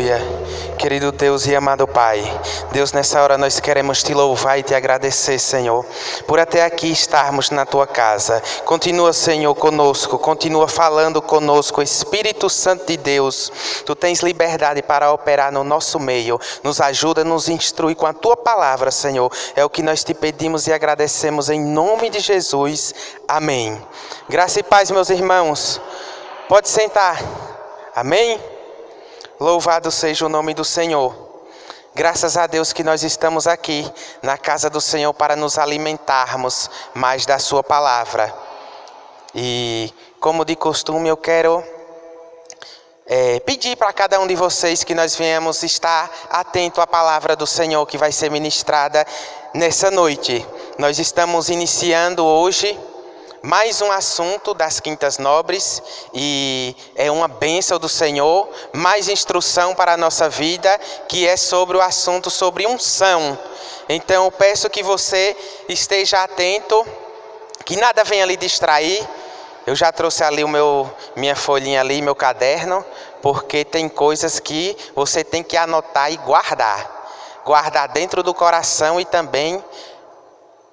Aleluia. Querido Deus e amado Pai, Deus, nessa hora nós queremos te louvar e te agradecer, Senhor, por até aqui estarmos na tua casa. Continua, Senhor, conosco, continua falando conosco, Espírito Santo de Deus. Tu tens liberdade para operar no nosso meio. Nos ajuda, nos instrui com a tua palavra, Senhor. É o que nós te pedimos e agradecemos em nome de Jesus. Amém. Graça e paz, meus irmãos. Pode sentar. Amém? Louvado seja o nome do Senhor. Graças a Deus que nós estamos aqui na casa do Senhor para nos alimentarmos mais da sua palavra. E como de costume eu quero pedir para cada um de vocês que nós venhamos estar atento à palavra do Senhor que vai ser ministrada nessa noite. Nós estamos iniciando hoje mais um assunto das Quintas Nobres e é uma bênção do Senhor, mais instrução para a nossa vida, que é sobre o assunto sobre unção. Então eu peço que você esteja atento, que nada venha lhe distrair. Eu já trouxe ali minha folhinha ali, meu caderno, porque tem coisas que você tem que anotar e guardar dentro do coração e também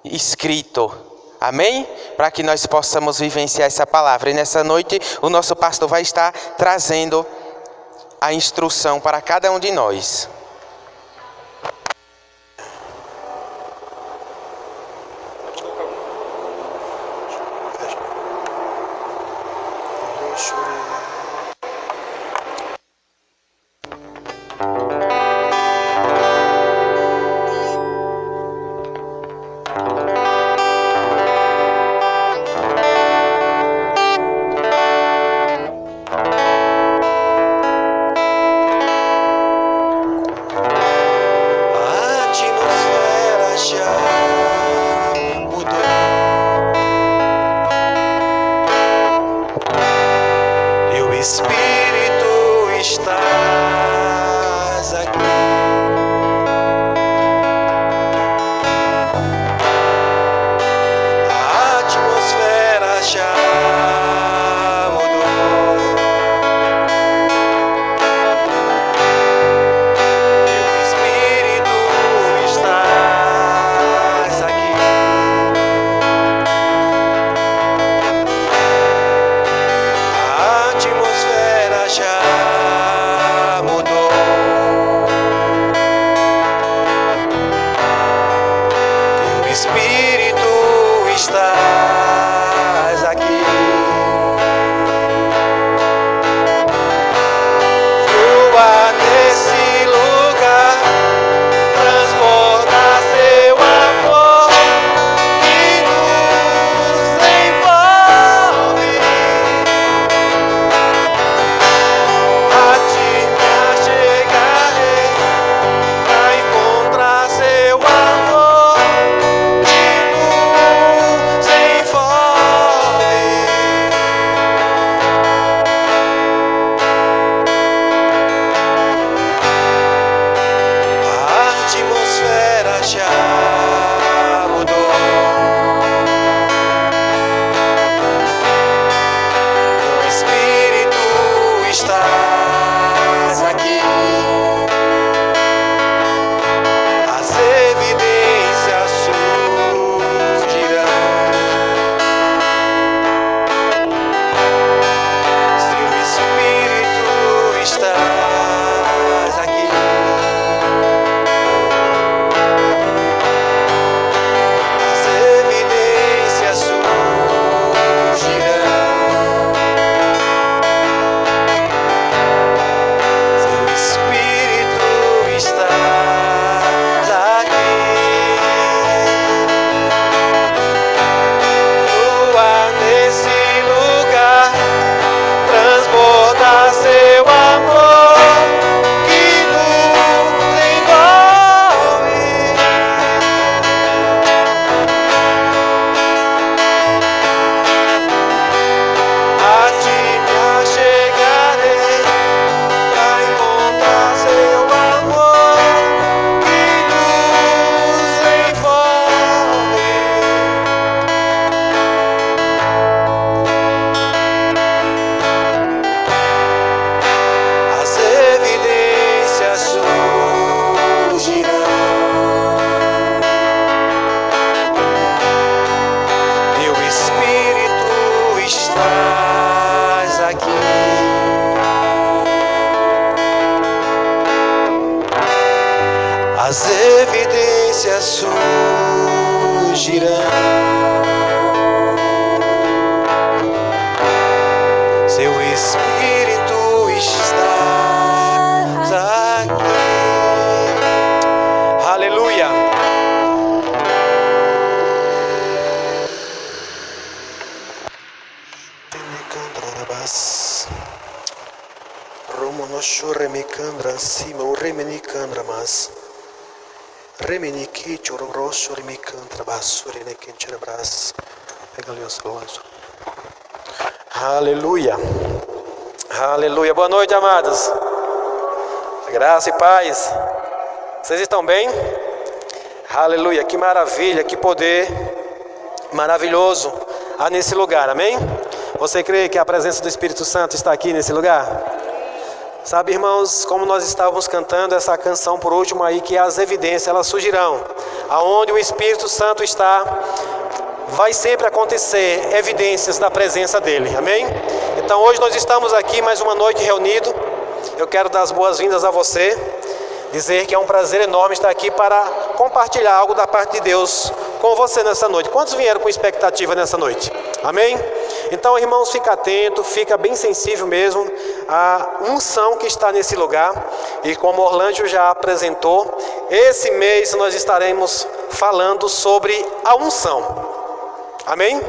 escrito. Amém? Para que nós possamos vivenciar essa palavra. E nessa noite o nosso pastor vai estar trazendo a instrução para cada um de nós. Sem evidências surgirão. Seu Espírito está aqui. Aleluia. Romonosho remikandra sima o remenikandra mas remeniki chororoso remikandra basuri nekenchera bras. Pega ali o celular. Aleluia. Aleluia. Boa noite, amados. Graça e paz. Vocês estão bem? Aleluia. Que maravilha, que poder maravilhoso há nesse lugar. Amém? Você crê que a presença do Espírito Santo está aqui nesse lugar? Sabe, irmãos, como nós estávamos cantando essa canção por último aí, que as evidências, elas surgirão. Aonde o Espírito Santo está, vai sempre acontecer evidências da presença dele. Amém? Então hoje nós estamos aqui mais uma noite reunidos. Eu quero dar as boas-vindas a você. Dizer que é um prazer enorme estar aqui para compartilhar algo da parte de Deus com você nessa noite. Quantos vieram com expectativa nessa noite? Amém? Então, irmãos, fica atento, fica bem sensível mesmo à unção que está nesse lugar. E como Orlando já apresentou, esse mês nós estaremos falando sobre a unção. Amém?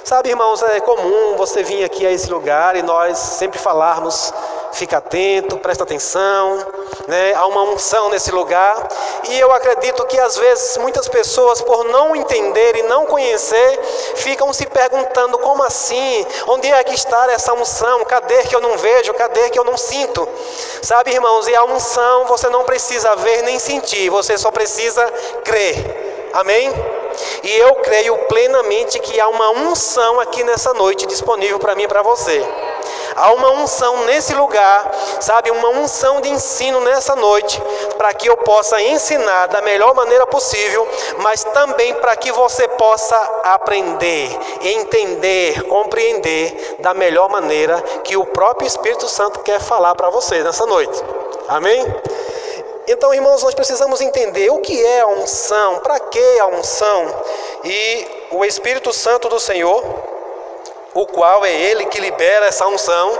Sabe, irmãos, é comum você vir aqui a esse lugar e nós sempre falarmos: fica atento, presta atenção, né? Há uma unção nesse lugar. E eu acredito que às vezes muitas pessoas, por não entender e não conhecer, ficam se perguntando: como assim? Onde é que está essa unção? Cadê que eu não vejo? Cadê que eu não sinto? Sabe, irmãos, e a unção você não precisa ver nem sentir, você só precisa crer. Amém? E eu creio plenamente que há uma unção aqui nessa noite disponível para mim e para você. Há uma unção nesse lugar, sabe, uma unção de ensino nessa noite, para que eu possa ensinar da melhor maneira possível, mas também para que você possa aprender, entender, compreender da melhor maneira que o próprio Espírito Santo quer falar para você nessa noite. Amém? Então, irmãos, nós precisamos entender o que é a unção, para que a unção, e o Espírito Santo do Senhor, o qual é Ele que libera essa unção.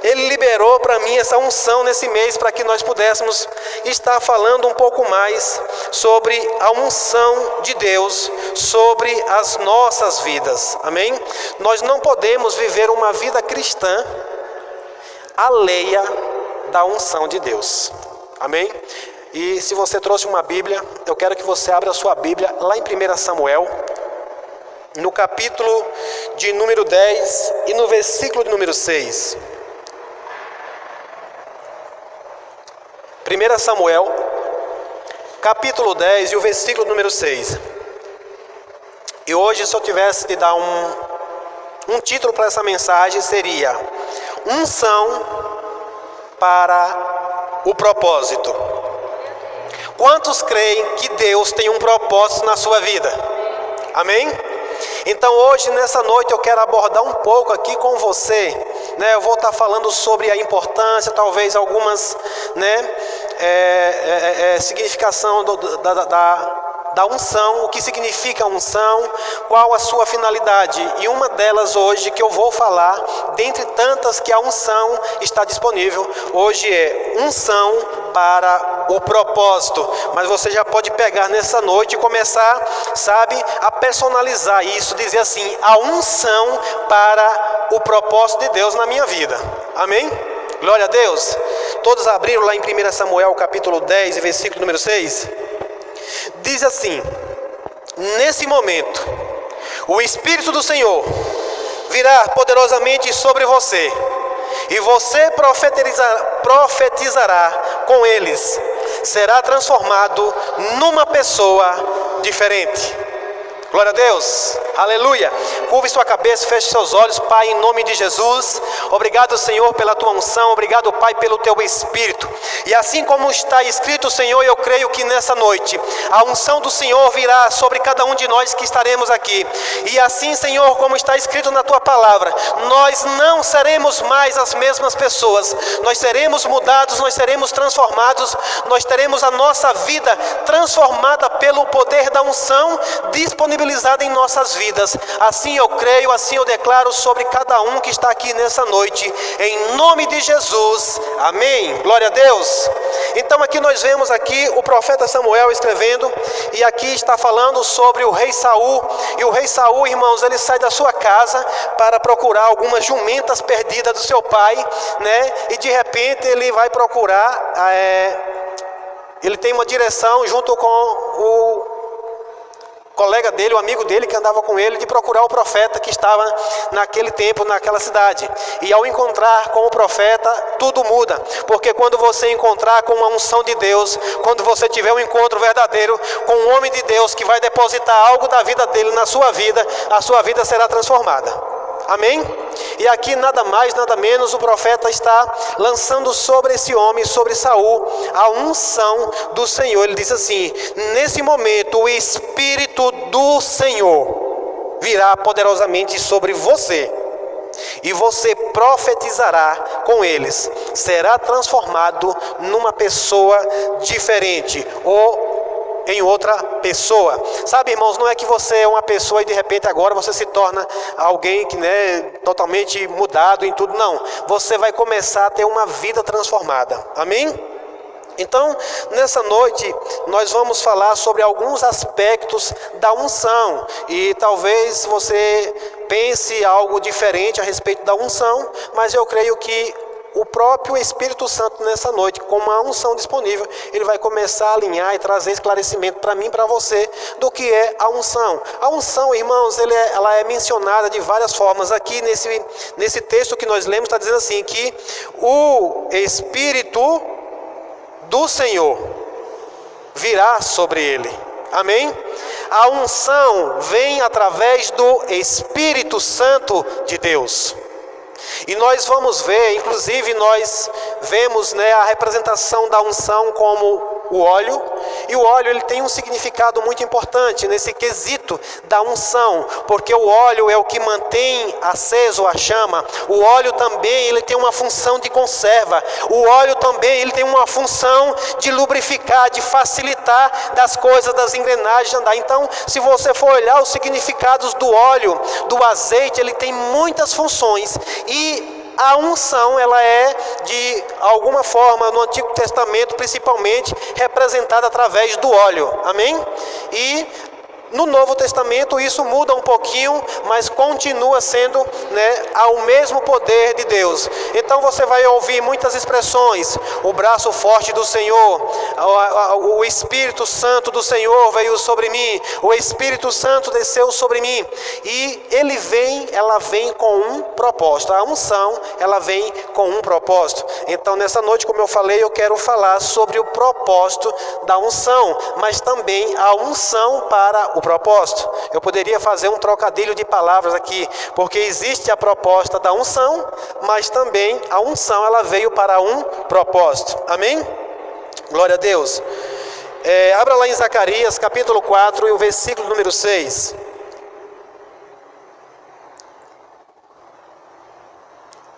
Ele liberou para mim essa unção nesse mês para que nós pudéssemos estar falando um pouco mais sobre a unção de Deus, sobre as nossas vidas. Amém? Nós não podemos viver uma vida cristã alheia da unção de Deus. Amém? E se você trouxe uma Bíblia, eu quero que você abra a sua Bíblia lá em 1 Samuel, no capítulo de número 10 e no versículo de número 6. 1 Samuel, capítulo 10 e o versículo número 6. E hoje, se eu tivesse de dar um título para essa mensagem, seria: unção para o propósito. Quantos creem que Deus tem um propósito na sua vida? Amém? Então hoje, nessa noite, eu quero abordar um pouco aqui com você, né? Eu vou estar falando sobre a importância, talvez algumas, né, significação da unção, o que significa a unção, qual a sua finalidade. E uma delas hoje que eu vou falar, dentre tantas que a unção está disponível, hoje é unção para o propósito. Mas você já pode pegar nessa noite e começar, sabe, a personalizar isso, dizer assim: a unção para o propósito de Deus na minha vida. Amém? Glória a Deus. Todos abriram lá em 1 Samuel capítulo 10 versículo número 6. Diz assim: nesse momento o Espírito do Senhor virá poderosamente sobre você, e você profetizará com eles, será transformado numa pessoa diferente. Glória a Deus, aleluia. Curve sua cabeça, feche seus olhos, Pai, em nome de Jesus. Obrigado, Senhor, pela tua unção. Obrigado, Pai, pelo teu Espírito. E assim como está escrito, Senhor, eu creio que nessa noite a unção do Senhor virá sobre cada um de nós que estaremos aqui. E assim, Senhor, como está escrito na tua palavra, nós não seremos mais as mesmas pessoas. Nós seremos mudados, nós seremos transformados, nós teremos a nossa vida transformada pelo poder da unção disponibilizada em nossas vidas. Assim eu creio, assim eu declaro sobre cada um que está aqui nessa noite, em nome de Jesus, amém, glória a Deus. Então aqui nós vemos aqui o profeta Samuel escrevendo, e aqui está falando sobre o rei Saul. E o rei Saul, irmãos, ele sai da sua casa para procurar algumas jumentas perdidas do seu pai, né? E de repente ele vai procurar, ele tem uma direção junto com o colega dele, o amigo dele que andava com ele, de procurar o profeta que estava naquele tempo, naquela cidade. E ao encontrar com o profeta, tudo muda. Porque quando você encontrar com uma unção de Deus, quando você tiver um encontro verdadeiro com um homem de Deus que vai depositar algo da vida dele na sua vida, a sua vida será transformada. Amém? E aqui nada mais, nada menos, o profeta está lançando sobre esse homem, sobre Saul, a unção do Senhor. Ele diz assim: nesse momento o Espírito do Senhor virá poderosamente sobre você, e você profetizará com eles, será transformado numa pessoa diferente, ou em outra pessoa. Sabe, irmãos, não é que você é uma pessoa e de repente agora você se torna alguém que, totalmente mudado em tudo. Não, você vai começar a ter uma vida transformada. Amém? Então, nessa noite, nós vamos falar sobre alguns aspectos da unção. E talvez você pense algo diferente a respeito da unção, mas eu creio que o próprio Espírito Santo nessa noite, com uma unção disponível, ele vai começar a alinhar e trazer esclarecimento para mim e para você do que é a unção. A unção, irmãos, ela é mencionada de várias formas. Aqui nesse texto que nós lemos, está dizendo assim, que o Espírito do Senhor virá sobre ele. Amém? A unção vem através do Espírito Santo de Deus. E nós vamos ver, inclusive nós vemos a representação da unção como o óleo. E o óleo ele tem um significado muito importante nesse quesito da unção, porque o óleo é o que mantém aceso a chama. O óleo também ele tem uma função de conserva. O óleo também ele tem uma função de lubrificar, de facilitar das coisas, das engrenagens andar. Então, se você for olhar os significados do óleo, do azeite, ele tem muitas funções. E a unção, ela é de alguma forma no Antigo Testamento, principalmente representada através do óleo. Amém? E no Novo Testamento isso muda um pouquinho, mas continua sendo ao mesmo poder de Deus. Então você vai ouvir muitas expressões: o braço forte do Senhor, o Espírito Santo do Senhor veio sobre mim, o Espírito Santo desceu sobre mim. E ela vem com um propósito. A unção, ela vem com um propósito. Então nessa noite, como eu falei, eu quero falar sobre o propósito da unção, mas também a unção para o propósito. Eu poderia fazer um trocadilho de palavras aqui, porque existe a proposta da unção, mas também a unção ela veio para um propósito. Amém? Glória a Deus. Abra lá em Zacarias capítulo 4 e o versículo número 6.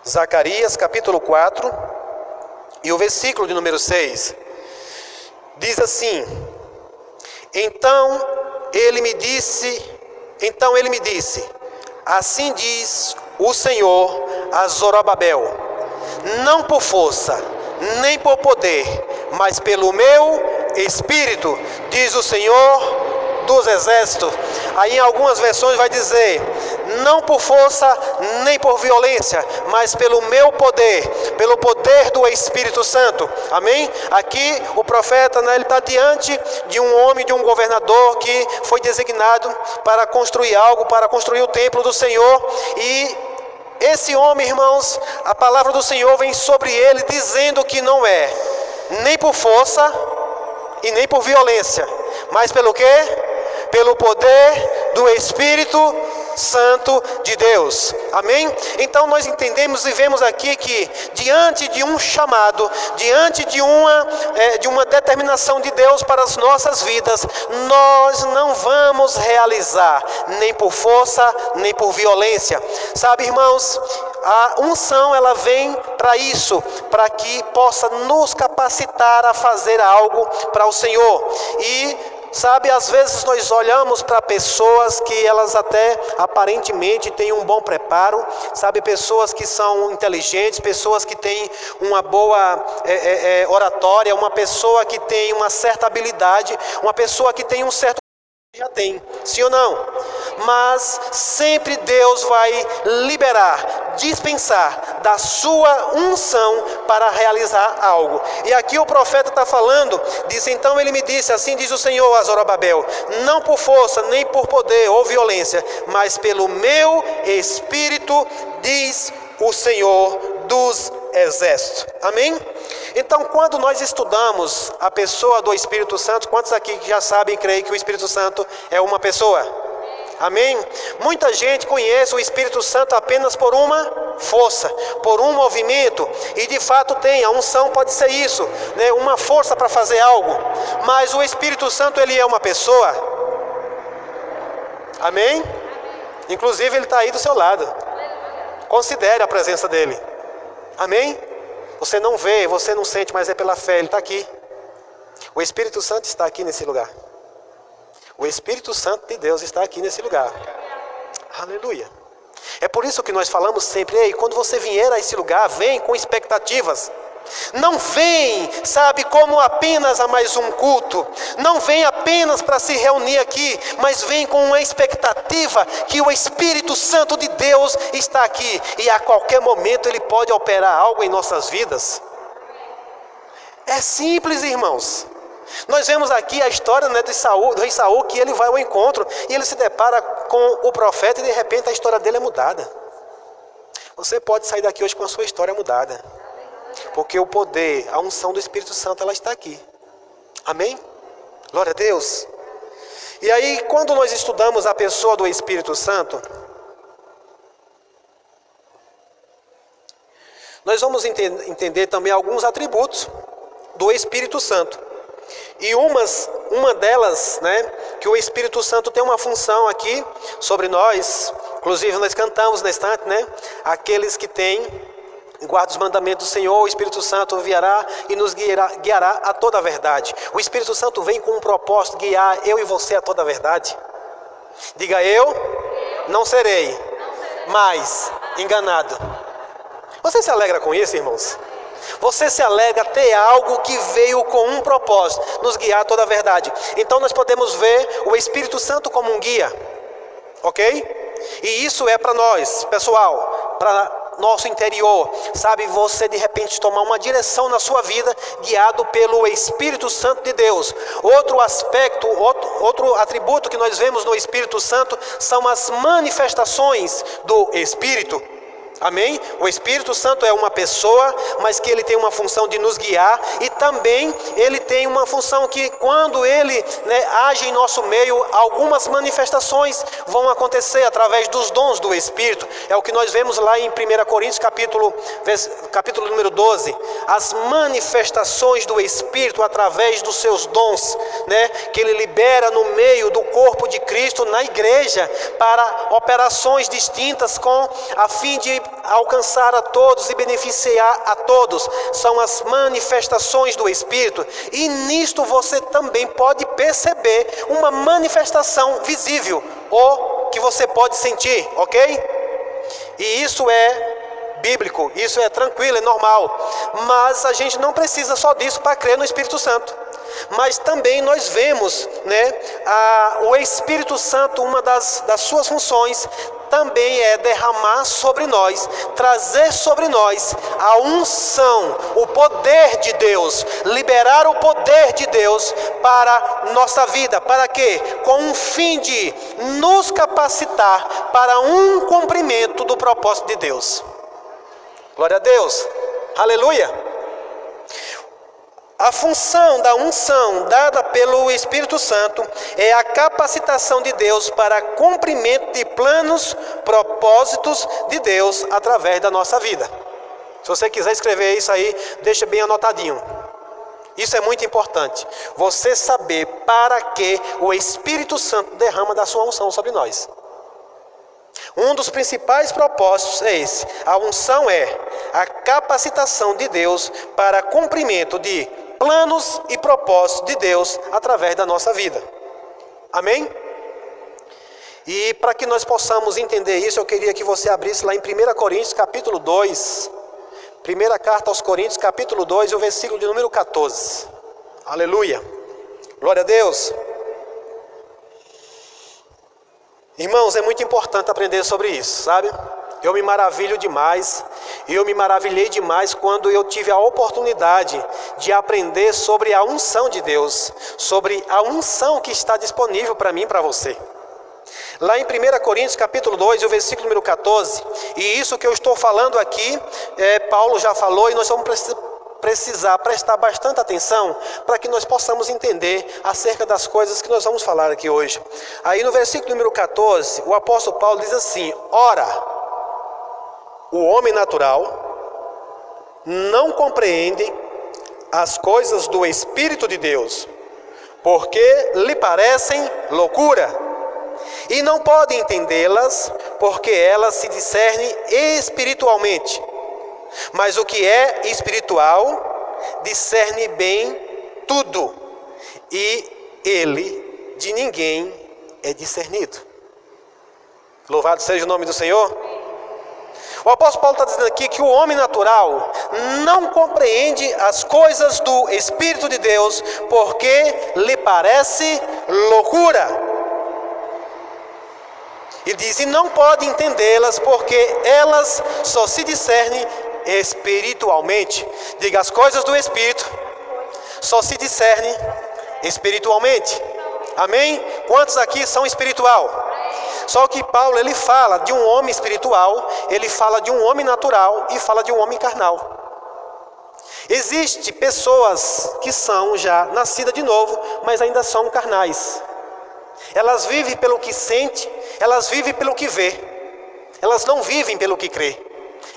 Zacarias capítulo 4 e o versículo de número 6. Diz assim: Então ele me disse, assim diz o Senhor a Zorobabel: não por força, nem por poder, mas pelo meu Espírito, diz o Senhor dos exércitos. Aí em algumas versões vai dizer: não por força nem por violência, mas pelo meu poder, pelo poder do Espírito Santo. Amém? Aqui o profeta, ele está diante de um homem, de um governador que foi designado para construir algo, para construir o templo do Senhor. E esse homem, irmãos, a palavra do Senhor vem sobre ele dizendo que não é nem por força e nem por violência, mas pelo quê? pelo poder do Espírito Santo de Deus. Amém? Então nós entendemos e vemos aqui que diante de um chamado, diante de uma determinação de Deus para as nossas vidas, nós não vamos realizar nem por força, nem por violência. Sabe, irmãos, a unção ela vem para isso, para que possa nos capacitar a fazer algo para o Senhor. E sabe, às vezes nós olhamos para pessoas que elas até aparentemente têm um bom preparo, sabe, pessoas que são inteligentes, pessoas que têm uma boa oratória, uma pessoa que tem uma certa habilidade, uma pessoa que tem um certo... Já tem, sim ou não? Mas sempre Deus vai liberar, dispensar da sua unção para realizar algo. E aqui o profeta está falando, diz: então ele me disse, assim diz o Senhor a Zorobabel, não por força, nem por poder ou violência, mas pelo meu Espírito, diz o Senhor dos Exércitos. Amém? Então, quando nós estudamos a pessoa do Espírito Santo, quantos aqui já sabem e creem que o Espírito Santo é uma pessoa? Amém? Muita gente conhece o Espírito Santo apenas por uma força, por um movimento, e de fato tem, a unção pode ser isso, né? Uma força para fazer algo, mas o Espírito Santo ele é uma pessoa. Amém? Inclusive ele está aí do seu lado, considere a presença dele. Amém? Você não vê, você não sente, mas é pela fé, ele está aqui. O Espírito Santo está aqui nesse lugar. O Espírito Santo de Deus está aqui nesse lugar. Aleluia. É por isso que nós falamos sempre: ei, quando você vier a esse lugar, vem com expectativas. Não vem, sabe, como apenas a mais um culto. Não vem apenas para se reunir aqui, mas vem com uma expectativa que o Espírito Santo de Deus está aqui. E a qualquer momento ele pode operar algo em nossas vidas. É simples, irmãos. Nós vemos aqui a história, né, do rei Saul, que ele vai ao encontro e ele se depara com o profeta e de repente a história dele é mudada. Você pode sair daqui hoje com a sua história mudada, porque o poder, a unção do Espírito Santo, ela está aqui. Amém? Glória a Deus. E aí, quando nós estudamos a pessoa do Espírito Santo, nós vamos entender também alguns atributos do Espírito Santo. E uma delas, né, que o Espírito Santo tem uma função aqui sobre nós. Inclusive nós cantamos na estante, né? Aqueles que têm, guarda os mandamentos do Senhor, o Espírito Santo virá e nos guiará a toda a verdade. O Espírito Santo vem com um propósito: guiar eu e você a toda a verdade. Diga: eu não serei mais enganado. Você se alegra com isso, irmãos? Você se alegra ter algo que veio com um propósito: nos guiar a toda a verdade. Então nós podemos ver o Espírito Santo como um guia, ok? E isso é para nós, pessoal, para nosso interior, sabe, você de repente tomar uma direção na sua vida, guiado pelo Espírito Santo de Deus. Outro aspecto, outro atributo que nós vemos no Espírito Santo são as manifestações do Espírito. Amém? O Espírito Santo é uma pessoa, mas que ele tem uma função de nos guiar, e também ele tem uma função que quando ele, né, age em nosso meio, algumas manifestações vão acontecer através dos dons do Espírito. É o que nós vemos lá em 1 Coríntios capítulo número 12, as manifestações do Espírito através dos seus dons, né, que ele libera no meio do corpo de Cristo, na igreja, para operações distintas, com a fim de alcançar a todos e beneficiar a todos. São as manifestações do Espírito. E nisto você também pode perceber uma manifestação visível, ou que você pode sentir, ok? E isso é bíblico, isso é tranquilo, é normal. Mas a gente não precisa só disso para crer no Espírito Santo. Mas também nós vemos, né, o Espírito Santo, uma das suas funções também é derramar sobre nós, trazer sobre nós a unção, o poder de Deus, liberar o poder de Deus para nossa vida. Para quê? Com o fim de nos capacitar para um cumprimento do propósito de Deus. Glória a Deus. Aleluia. A função da unção dada pelo Espírito Santo é a capacitação de Deus para cumprimento de planos, propósitos de Deus através da nossa vida. Se você quiser escrever isso aí, deixa bem anotadinho. Isso é muito importante. Você saber para que o Espírito Santo derrama da sua unção sobre nós. Um dos principais propósitos é esse. A unção é a capacitação de Deus para cumprimento de planos e propósitos de Deus através da nossa vida. Amém? E para que nós possamos entender isso, eu queria que você abrisse lá em 1 Coríntios capítulo 2. Primeira carta aos Coríntios capítulo 2, o versículo de número 14. Aleluia. Glória a Deus. Irmãos, é muito importante aprender sobre isso, sabe? Eu me maravilho demais, eu me maravilhei demais quando eu tive a oportunidade de aprender sobre a unção de Deus, sobre a unção que está disponível para mim e para você. Lá em 1 Coríntios capítulo 2, o versículo número 14, e isso que eu estou falando aqui, Paulo já falou, e nós vamos precisar prestar bastante atenção para que nós possamos entender acerca das coisas que nós vamos falar aqui hoje. Aí no versículo número 14, o apóstolo Paulo diz assim: ora, o homem natural não compreende as coisas do Espírito de Deus, porque lhe parecem loucura, e não pode entendê-las, porque elas se discernem espiritualmente. Mas o que é espiritual discerne bem tudo, e ele de ninguém é discernido. Louvado seja o nome do Senhor. O apóstolo Paulo está dizendo aqui que o homem natural não compreende as coisas do Espírito de Deus, porque lhe parece loucura. E diz, e não pode entendê-las, porque elas só se discernem espiritualmente. Diga, as coisas do Espírito só se discernem espiritualmente. Amém? Quantos aqui são espiritual? Só que Paulo, ele fala de um homem espiritual, ele fala de um homem natural e fala de um homem carnal. Existem pessoas que são já nascidas de novo, mas ainda são carnais. Elas vivem pelo que sente, elas vivem pelo que vê. Elas não vivem pelo que crê.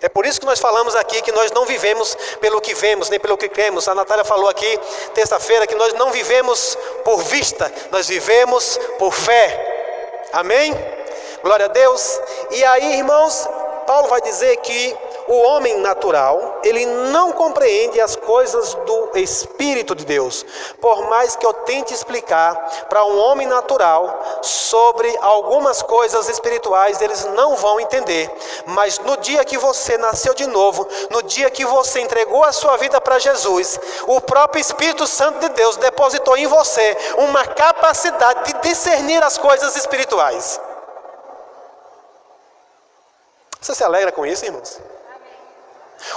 É por isso que nós falamos aqui que nós não vivemos pelo que vemos, nem pelo que cremos. A Natália falou aqui, terça-feira, que nós não vivemos por vista, nós vivemos por fé. Amém? Glória a Deus. E aí, irmãos, Paulo vai dizer que o homem natural, ele não compreende as coisas do Espírito de Deus. Por mais que eu tente explicar para um homem natural sobre algumas coisas espirituais, eles não vão entender. Mas no dia que você nasceu de novo, no dia que você entregou a sua vida para Jesus, o próprio Espírito Santo de Deus depositou em você uma capacidade de discernir as coisas espirituais. Você se alegra com isso, irmãos?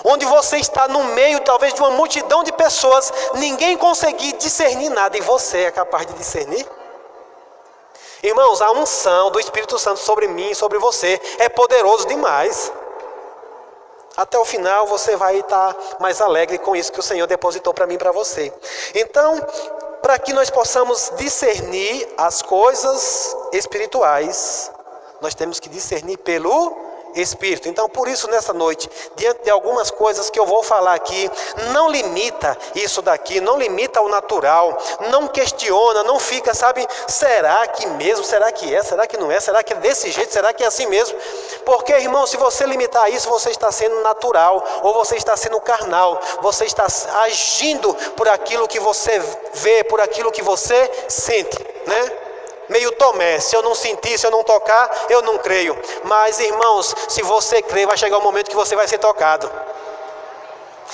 Onde você está no meio talvez de uma multidão de pessoas, ninguém conseguir discernir nada, e você é capaz de discernir? Irmãos, a unção do Espírito Santo sobre mim e sobre você é poderoso demais. Até o final você vai estar mais alegre com isso que o Senhor depositou para mim e para você. Então, para que nós possamos discernir as coisas espirituais, nós temos que discernir pelo Espírito. Então, por isso, nessa noite, diante de algumas coisas que eu vou falar aqui, não limita isso daqui, não limita o natural, não questiona, não fica, sabe, será que mesmo, será que é, será que não é, será que é desse jeito, será que é assim mesmo? Porque, irmão, se você limitar isso, você está sendo natural, ou você está sendo carnal, você está agindo por aquilo que você vê, por aquilo que você sente, né? Meio Tomé, se eu não sentir, se eu não tocar, eu não creio. Mas, irmãos, se você crer, vai chegar o momento que você vai ser tocado.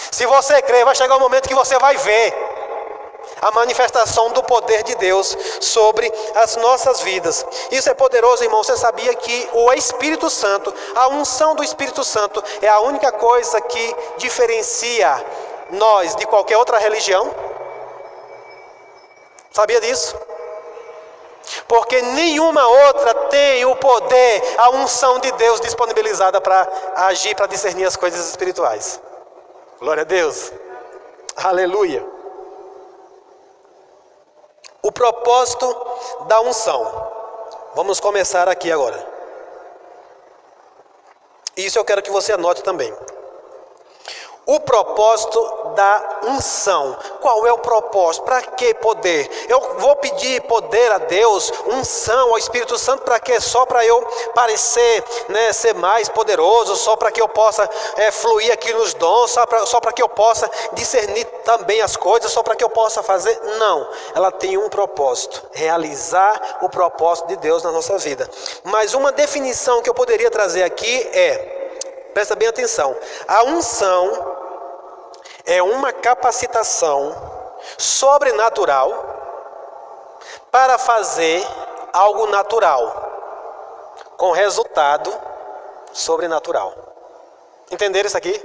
Se você crer, vai chegar o momento que você vai ver a manifestação do poder de Deus sobre as nossas vidas. Isso é poderoso, irmão. Você sabia que o Espírito Santo, a unção do Espírito Santo, é a única coisa que diferencia nós de qualquer outra religião? Sabia disso? Porque nenhuma outra tem o poder, a unção de Deus disponibilizada para agir, para discernir as coisas espirituais. Glória a Deus. Aleluia. O propósito da unção. Vamos começar aqui agora. Isso eu quero que você anote também. O propósito da unção. Qual é o propósito? Para que poder? Eu vou pedir poder a Deus, unção ao Espírito Santo, para quê? Só para eu parecer, ser mais poderoso, só para que eu possa fluir aqui nos dons, só para que eu possa discernir também as coisas, só para que eu possa fazer? Não, ela tem um propósito, realizar o propósito de Deus na nossa vida. Mas uma definição que eu poderia trazer aqui presta bem atenção, a unção é uma capacitação sobrenatural para fazer algo natural, com resultado sobrenatural. Entenderam isso aqui?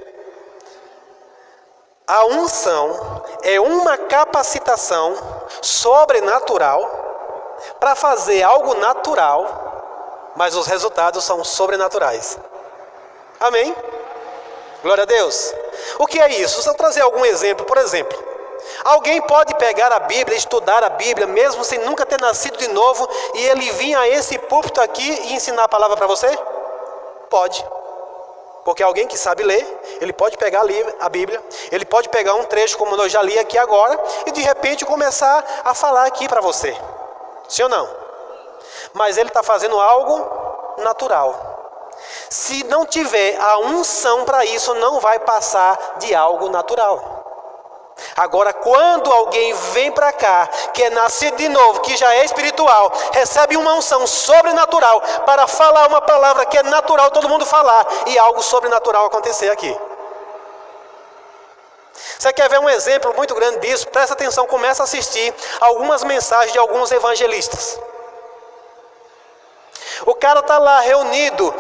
A unção é uma capacitação sobrenatural para fazer algo natural, mas os resultados são sobrenaturais. Amém? Glória a Deus. O que é isso? Só trazer algum exemplo. Por exemplo, alguém pode pegar a Bíblia, estudar a Bíblia, mesmo sem nunca ter nascido de novo, e ele vir a esse púlpito aqui e ensinar a palavra para você? Pode. Porque alguém que sabe ler, ele pode pegar a Bíblia, ele pode pegar um trecho como eu já li aqui agora, e de repente começar a falar aqui para você. Sim ou não? Mas ele está fazendo algo natural. Se não tiver a unção para isso, não vai passar de algo natural. Agora, quando alguém vem para cá, que é nascido de novo, que já é espiritual, recebe uma unção sobrenatural para falar uma palavra que é natural todo mundo falar, e algo sobrenatural acontecer aqui. Você quer ver um exemplo muito grande disso? Presta atenção, começa a assistir algumas mensagens de alguns evangelistas. O cara está lá reunido,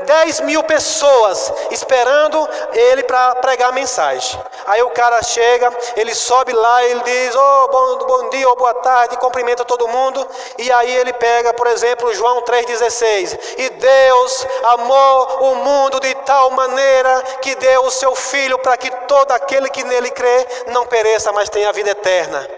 10 mil pessoas esperando ele para pregar a mensagem. Aí o cara chega, ele sobe lá, ele diz, bom dia, boa tarde, cumprimenta todo mundo. E aí ele pega, por exemplo, João 3,16. E Deus amou o mundo de tal maneira que deu o seu Filho para que todo aquele que nele crê não pereça, mas tenha a vida eterna.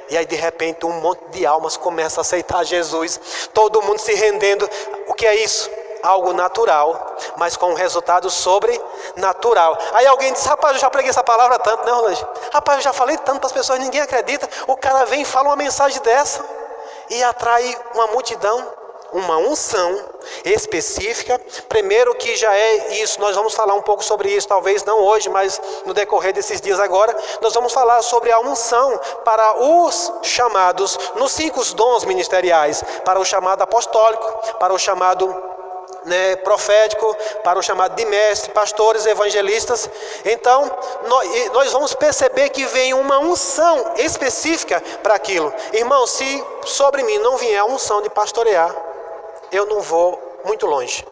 E aí de repente um monte de almas começa a aceitar Jesus, todo mundo se rendendo. O que é isso? Algo natural, mas com um resultado sobrenatural. Aí alguém diz, rapaz, eu já preguei essa palavra tanto, né, Rolange? Rapaz, eu já falei tanto para as pessoas, ninguém acredita. O cara vem e fala uma mensagem dessa e atrai uma multidão. Uma unção específica. Primeiro que já é isso, nós vamos falar um pouco sobre isso, talvez não hoje, mas no decorrer desses dias agora, nós vamos falar sobre a unção para os chamados, nos 5 dons ministeriais, para o chamado apostólico, para o chamado profético, para o chamado de mestre, pastores, evangelistas. Então, nós vamos perceber que vem uma unção específica para aquilo. Irmão, se sobre mim não vier a unção de pastorear, eu não vou muito longe.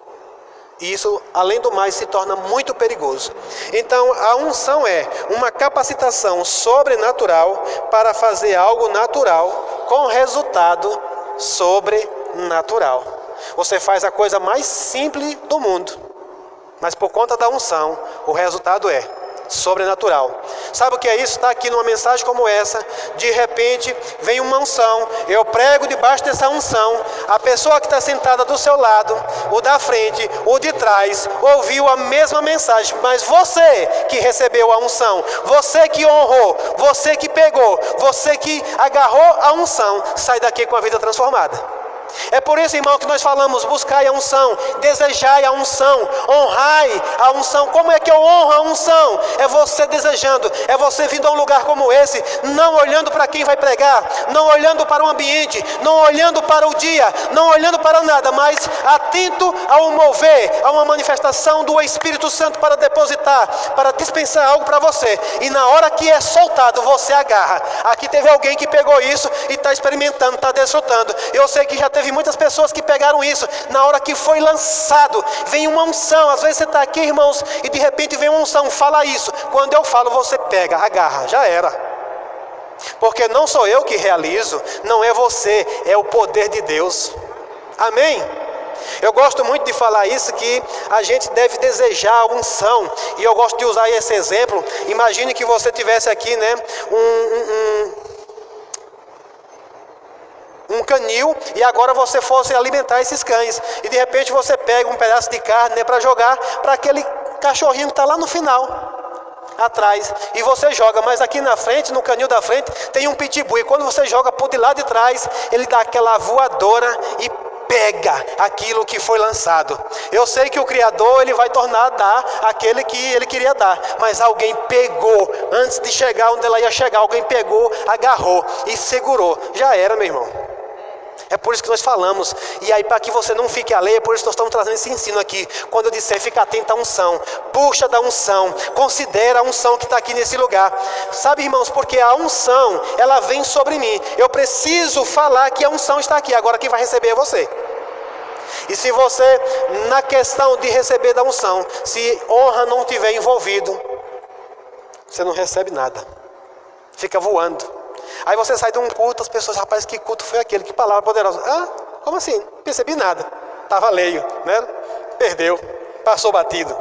E isso, além do mais, se torna muito perigoso. Então, a unção é uma capacitação sobrenatural para fazer algo natural com resultado sobrenatural. Você faz a coisa mais simples do mundo, mas por conta da unção, o resultado é sobrenatural. Sabe o que é isso? Está aqui numa mensagem como essa, de repente vem uma unção, eu prego debaixo dessa unção, a pessoa que está sentada do seu lado, o da frente, o de trás, ouviu a mesma mensagem, mas você que recebeu a unção, você que honrou, você que pegou, você que agarrou a unção, sai daqui com a vida transformada. É por isso, irmão, que nós falamos, buscai a unção, desejai a unção, honrai a unção. Como é que eu honro a unção? É você desejando, é você vindo a um lugar como esse, não olhando para quem vai pregar, não olhando para o ambiente, não olhando para o dia, não olhando para nada, mas atento ao mover, a uma manifestação do Espírito Santo para depositar, para dispensar algo para você. E na hora que é soltado, você agarra. Aqui teve alguém que pegou isso e está experimentando, está desfrutando. Eu sei que já teve muitas pessoas que pegaram isso. Na hora que foi lançado, vem uma unção. Às vezes você está aqui, irmãos, e de repente vem uma unção, fala isso. Quando eu falo, você pega, agarra, já era. Porque não sou eu que realizo, não é você, é o poder de Deus. Amém? Eu gosto muito de falar isso, que a gente deve desejar a unção. E eu gosto de usar esse exemplo. Imagine que você tivesse aqui, canil e agora você fosse alimentar esses cães. E de repente você pega um pedaço de carne, né, para jogar para aquele cachorrinho que está lá no final, atrás, e você joga, mas aqui na frente, no canil da frente, tem um pitbull, e quando você joga por de lá de trás, ele dá aquela voadora e pega aquilo que foi lançado. Eu sei que o Criador, ele vai tornar a dar aquele que ele queria dar, mas alguém pegou, antes de chegar onde ela ia chegar, alguém pegou, agarrou e segurou. Já era, meu irmão. É por isso que nós falamos. E aí, para que você não fique alheio, é por isso que nós estamos trazendo esse ensino aqui. Quando eu disser, fica atento à unção, puxa da unção, considera a unção que está aqui nesse lugar. Sabe, irmãos, porque a unção, ela vem sobre mim. Eu preciso falar que a unção está aqui. Agora quem vai receber é você. E se você, na questão de receber da unção, se honra não estiver envolvido, você não recebe nada. Fica voando. Aí você sai de um culto, as pessoas, rapaz, que culto foi aquele? Que palavra poderosa. Ah, como assim? Não percebi nada. Estava alheio, né? Perdeu, passou batido.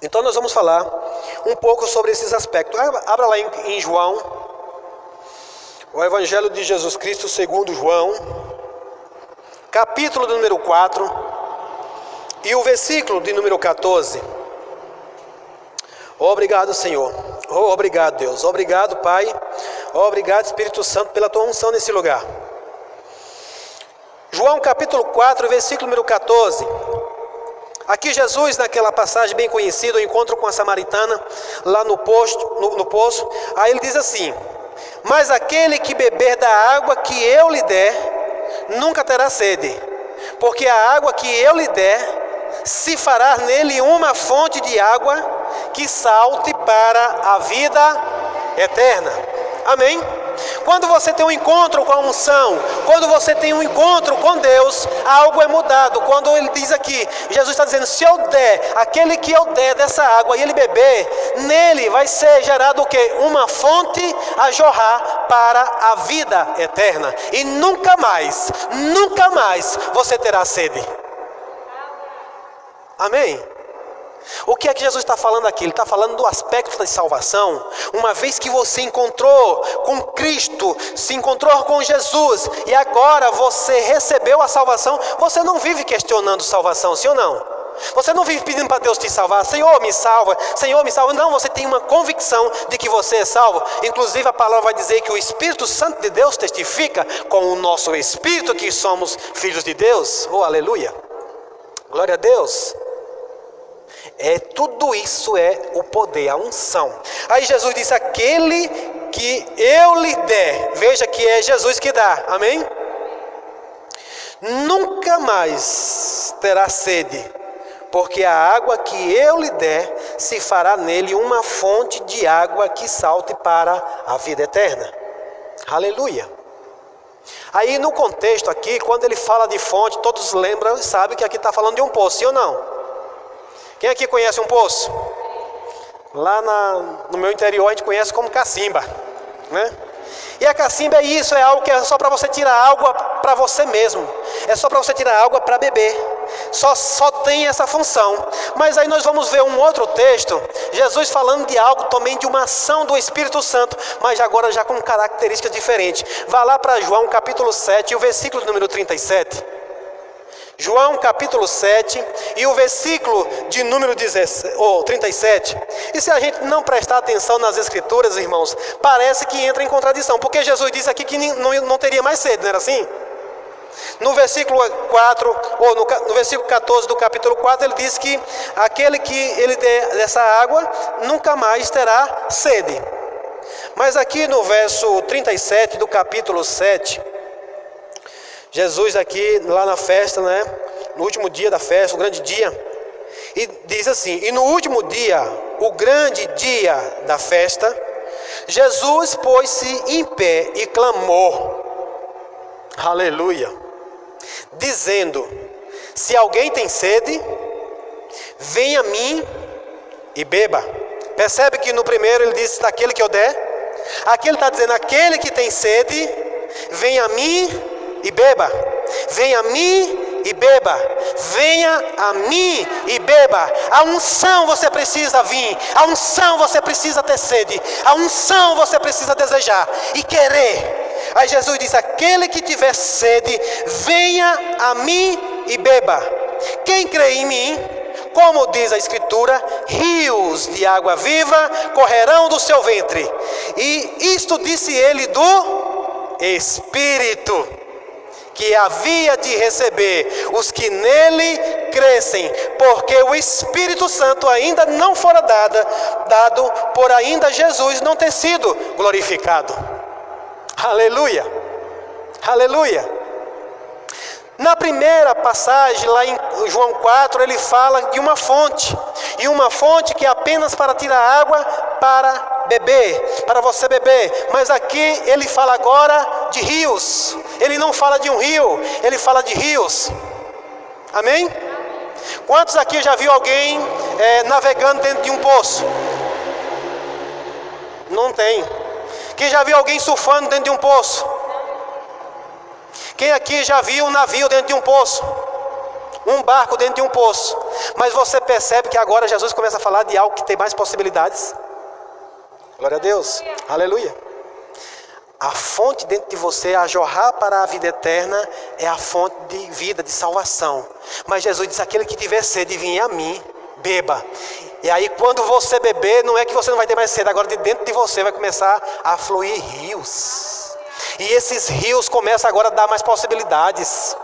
Então nós vamos falar um pouco sobre esses aspectos. Abra lá em João, o Evangelho de Jesus Cristo segundo João, capítulo do número 4 e o versículo de número 14. Obrigado, Senhor. Oh, obrigado, Deus. Obrigado, Pai. Oh, obrigado, Espírito Santo, pela tua unção nesse lugar. João capítulo 4, versículo número 14. Aqui Jesus, naquela passagem bem conhecida, o encontro com a samaritana, lá no poço, aí ele diz assim: mas aquele que beber da água que eu lhe der, nunca terá sede, porque a água que eu lhe der, se fará nele uma fonte de água que salte para a vida eterna. Amém? Quando você tem um encontro com a unção, quando você tem um encontro com Deus, algo é mudado. Quando ele diz aqui, Jesus está dizendo, se eu der, aquele que eu der dessa água e ele beber, nele vai ser gerado o quê? Uma fonte a jorrar para a vida eterna. E nunca mais você terá sede. Amém? O que é que Jesus está falando aqui? Ele está falando do aspecto da salvação. Uma vez que você encontrou com Cristo, se encontrou com Jesus, e agora você recebeu a salvação, você não vive questionando salvação, sim ou não? Você não vive pedindo para Deus te salvar, Senhor me salva, Senhor me salva. Não, você tem uma convicção de que você é salvo. Inclusive a palavra vai dizer que o Espírito Santo de Deus testifica com o nosso Espírito que somos filhos de Deus. Oh, aleluia, glória a Deus. Tudo isso é o poder, a unção. Aí Jesus disse, aquele que eu lhe der, veja que é Jesus que dá, amém? Nunca mais terá sede, porque a água que eu lhe der, se fará nele uma fonte de água que salte para a vida eterna. Aleluia. Aí no contexto aqui, quando ele fala de fonte, todos lembram e sabem que aqui está falando de um poço, sim ou não? Quem aqui conhece um poço? Lá no meu interior a gente conhece como cacimba, né? E a cacimba é isso, é algo que é só para você tirar água para você mesmo. É só para você tirar água para beber. Só tem essa função. Mas aí nós vamos ver um outro texto, Jesus falando de algo também, de uma ação do Espírito Santo, mas agora já com características diferentes. Vá lá para João capítulo 7, o versículo número 37. João capítulo 7 e o versículo de número 37. E se a gente não prestar atenção nas escrituras, irmãos, parece que entra em contradição, porque Jesus disse aqui que não teria mais sede, não era assim? No versículo 4, ou no versículo 14 do capítulo 4, ele diz que aquele que ele der dessa água nunca mais terá sede. Mas aqui no verso 37 do capítulo 7, Jesus aqui, lá na festa, né? No último dia da festa, o grande dia. E diz assim, e no último dia, o grande dia da festa, Jesus pôs-se em pé e clamou. Aleluia. Dizendo, se alguém tem sede, venha a mim e beba. Percebe que no primeiro ele disse, daquele que eu der. Aqui ele está dizendo, aquele que tem sede, venha a mim e beba. Venha a mim e beba. Venha a mim e beba. A unção você precisa vir. A unção você precisa ter sede. A unção você precisa desejar e querer. Aí Jesus diz: aquele que tiver sede, venha a mim e beba. Quem crê em mim, como diz a Escritura, rios de água viva correrão do seu ventre. E isto disse ele do Espírito, que havia de receber os que nele crescem, porque o Espírito Santo ainda não fora dado, por ainda Jesus não ter sido glorificado. Aleluia, aleluia. Na primeira passagem, lá em João 4, ele fala de uma fonte, e uma fonte que é apenas para tirar água para beber, para você beber. Mas aqui ele fala agora de rios. Ele não fala de um rio, ele fala de rios. Amém? Quantos aqui já viu alguém navegando dentro de um poço? Não tem. Quem já viu alguém surfando dentro de um poço? Quem aqui já viu um navio dentro de um poço? Um barco dentro de um poço? Mas você percebe que agora Jesus começa a falar de algo que tem mais possibilidades. Glória a Deus, aleluia. A fonte dentro de você a jorrar para a vida eterna é a fonte de vida, de salvação. Mas Jesus diz: aquele que tiver sede, venha a mim, beba. E aí quando você beber, não é que você não vai ter mais sede, agora de dentro de você vai começar a fluir rios. E esses rios começam agora a dar mais possibilidades.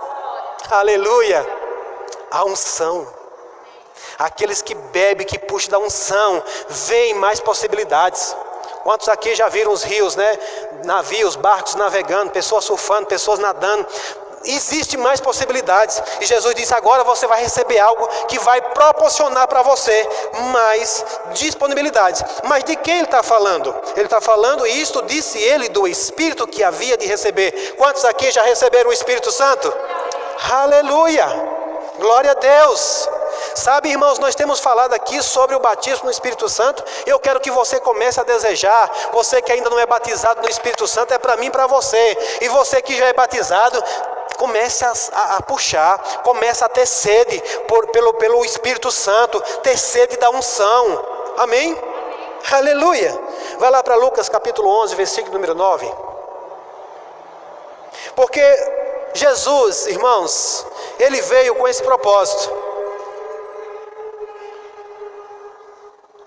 Aleluia. A unção. Aqueles que bebem, que puxam da unção, veem mais possibilidades. Quantos aqui já viram os rios, né? Navios, barcos navegando, pessoas surfando, pessoas nadando. Existe mais possibilidades. E Jesus disse: agora você vai receber algo que vai proporcionar para você mais disponibilidades. Mas de quem ele está falando? Ele está falando, e isto disse ele, do Espírito que havia de receber. Quantos aqui já receberam o Espírito Santo? Aleluia! Glória a Deus! Sabe, irmãos, nós temos falado aqui sobre o batismo no Espírito Santo. Eu quero que você comece a desejar. Você que ainda não é batizado no Espírito Santo, é para mim e para você. E você que já é batizado, comece a puxar, comece a ter sede pelo Espírito Santo, ter sede da unção. Amém? Aleluia! Vai lá para Lucas capítulo 11, versículo número 9. Porque Jesus, irmãos, ele veio com esse propósito.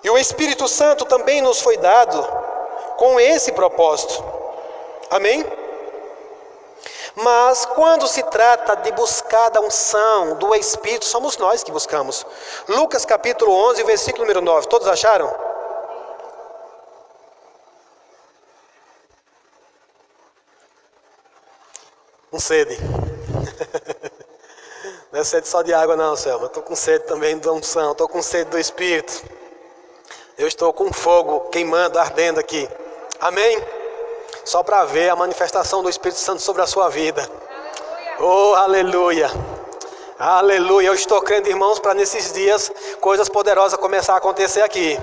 E o Espírito Santo também nos foi dado com esse propósito. Amém? Mas quando se trata de buscar da unção do Espírito, somos nós que buscamos. Lucas capítulo 11, versículo número 9. Todos acharam? Com sede. Não é sede só de água não, Selma. Estou com sede também da unção. Estou com sede do Espírito. Eu estou com fogo queimando, ardendo aqui. Amém? Só para ver a manifestação do Espírito Santo sobre a sua vida. Oh, aleluia. Aleluia. Eu estou crendo, irmãos, para nesses dias coisas poderosas começar a acontecer aqui.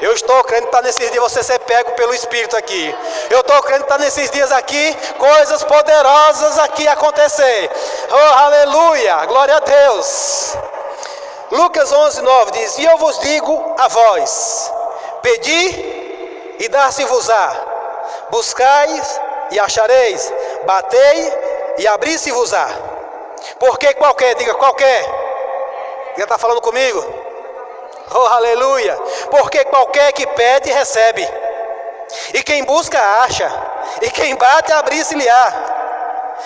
Eu estou crendo para nesses dias você ser pego pelo Espírito aqui. Eu estou crendo para nesses dias aqui coisas poderosas aqui acontecer. Oh, aleluia. Glória a Deus. Lucas 11, 9 diz: e eu vos digo a vós, pedi e dar-se-vos-á, buscais e achareis, batei e abri-se-vos-á. Porque qualquer, diga qualquer, já está falando comigo? Oh, aleluia! Porque qualquer que pede, recebe, e quem busca, acha, e quem bate, abrir-se-lhe-á.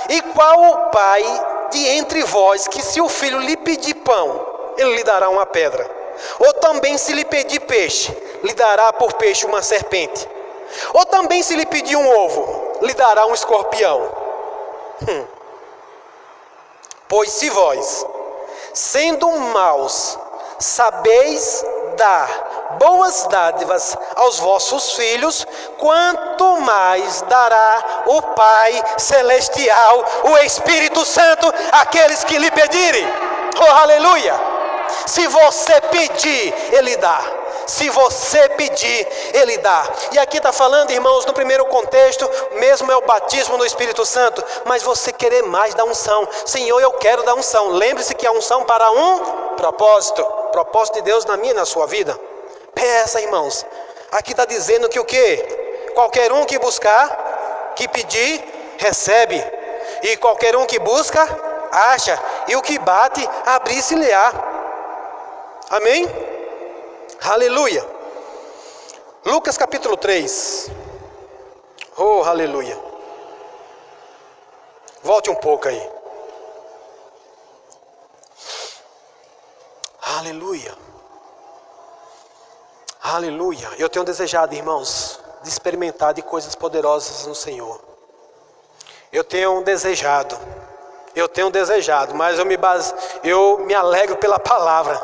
E qual o pai de entre vós, que se o filho lhe pedir pão, ele lhe dará uma pedra? Ou também se lhe pedir peixe, lhe dará por peixe uma serpente? Ou também se lhe pedir um ovo, lhe dará um escorpião? Pois se vós, sendo maus, sabeis dar boas dádivas aos vossos filhos, quanto mais dará o Pai Celestial, o Espírito Santo, àqueles que lhe pedirem. Oh, aleluia! Se você pedir, Ele dá. Se você pedir, Ele dá. E aqui está falando, irmãos, no primeiro contexto, mesmo é o batismo no Espírito Santo, mas você querer mais da unção. Senhor, eu quero da unção. Lembre-se que a unção para um propósito. Propósito de Deus na minha e na sua vida. Peça, irmãos. Aqui está dizendo que o quê? Qualquer um que buscar, que pedir, recebe. E qualquer um que busca, acha. E o que bate, abrir-se-lhe-á. Amém? Aleluia. Lucas capítulo 3. Oh, aleluia. Volte um pouco aí. Aleluia. Aleluia. Eu tenho desejado, irmãos, de experimentar de coisas poderosas no Senhor. Eu tenho desejado, mas eu me alegro pela palavra,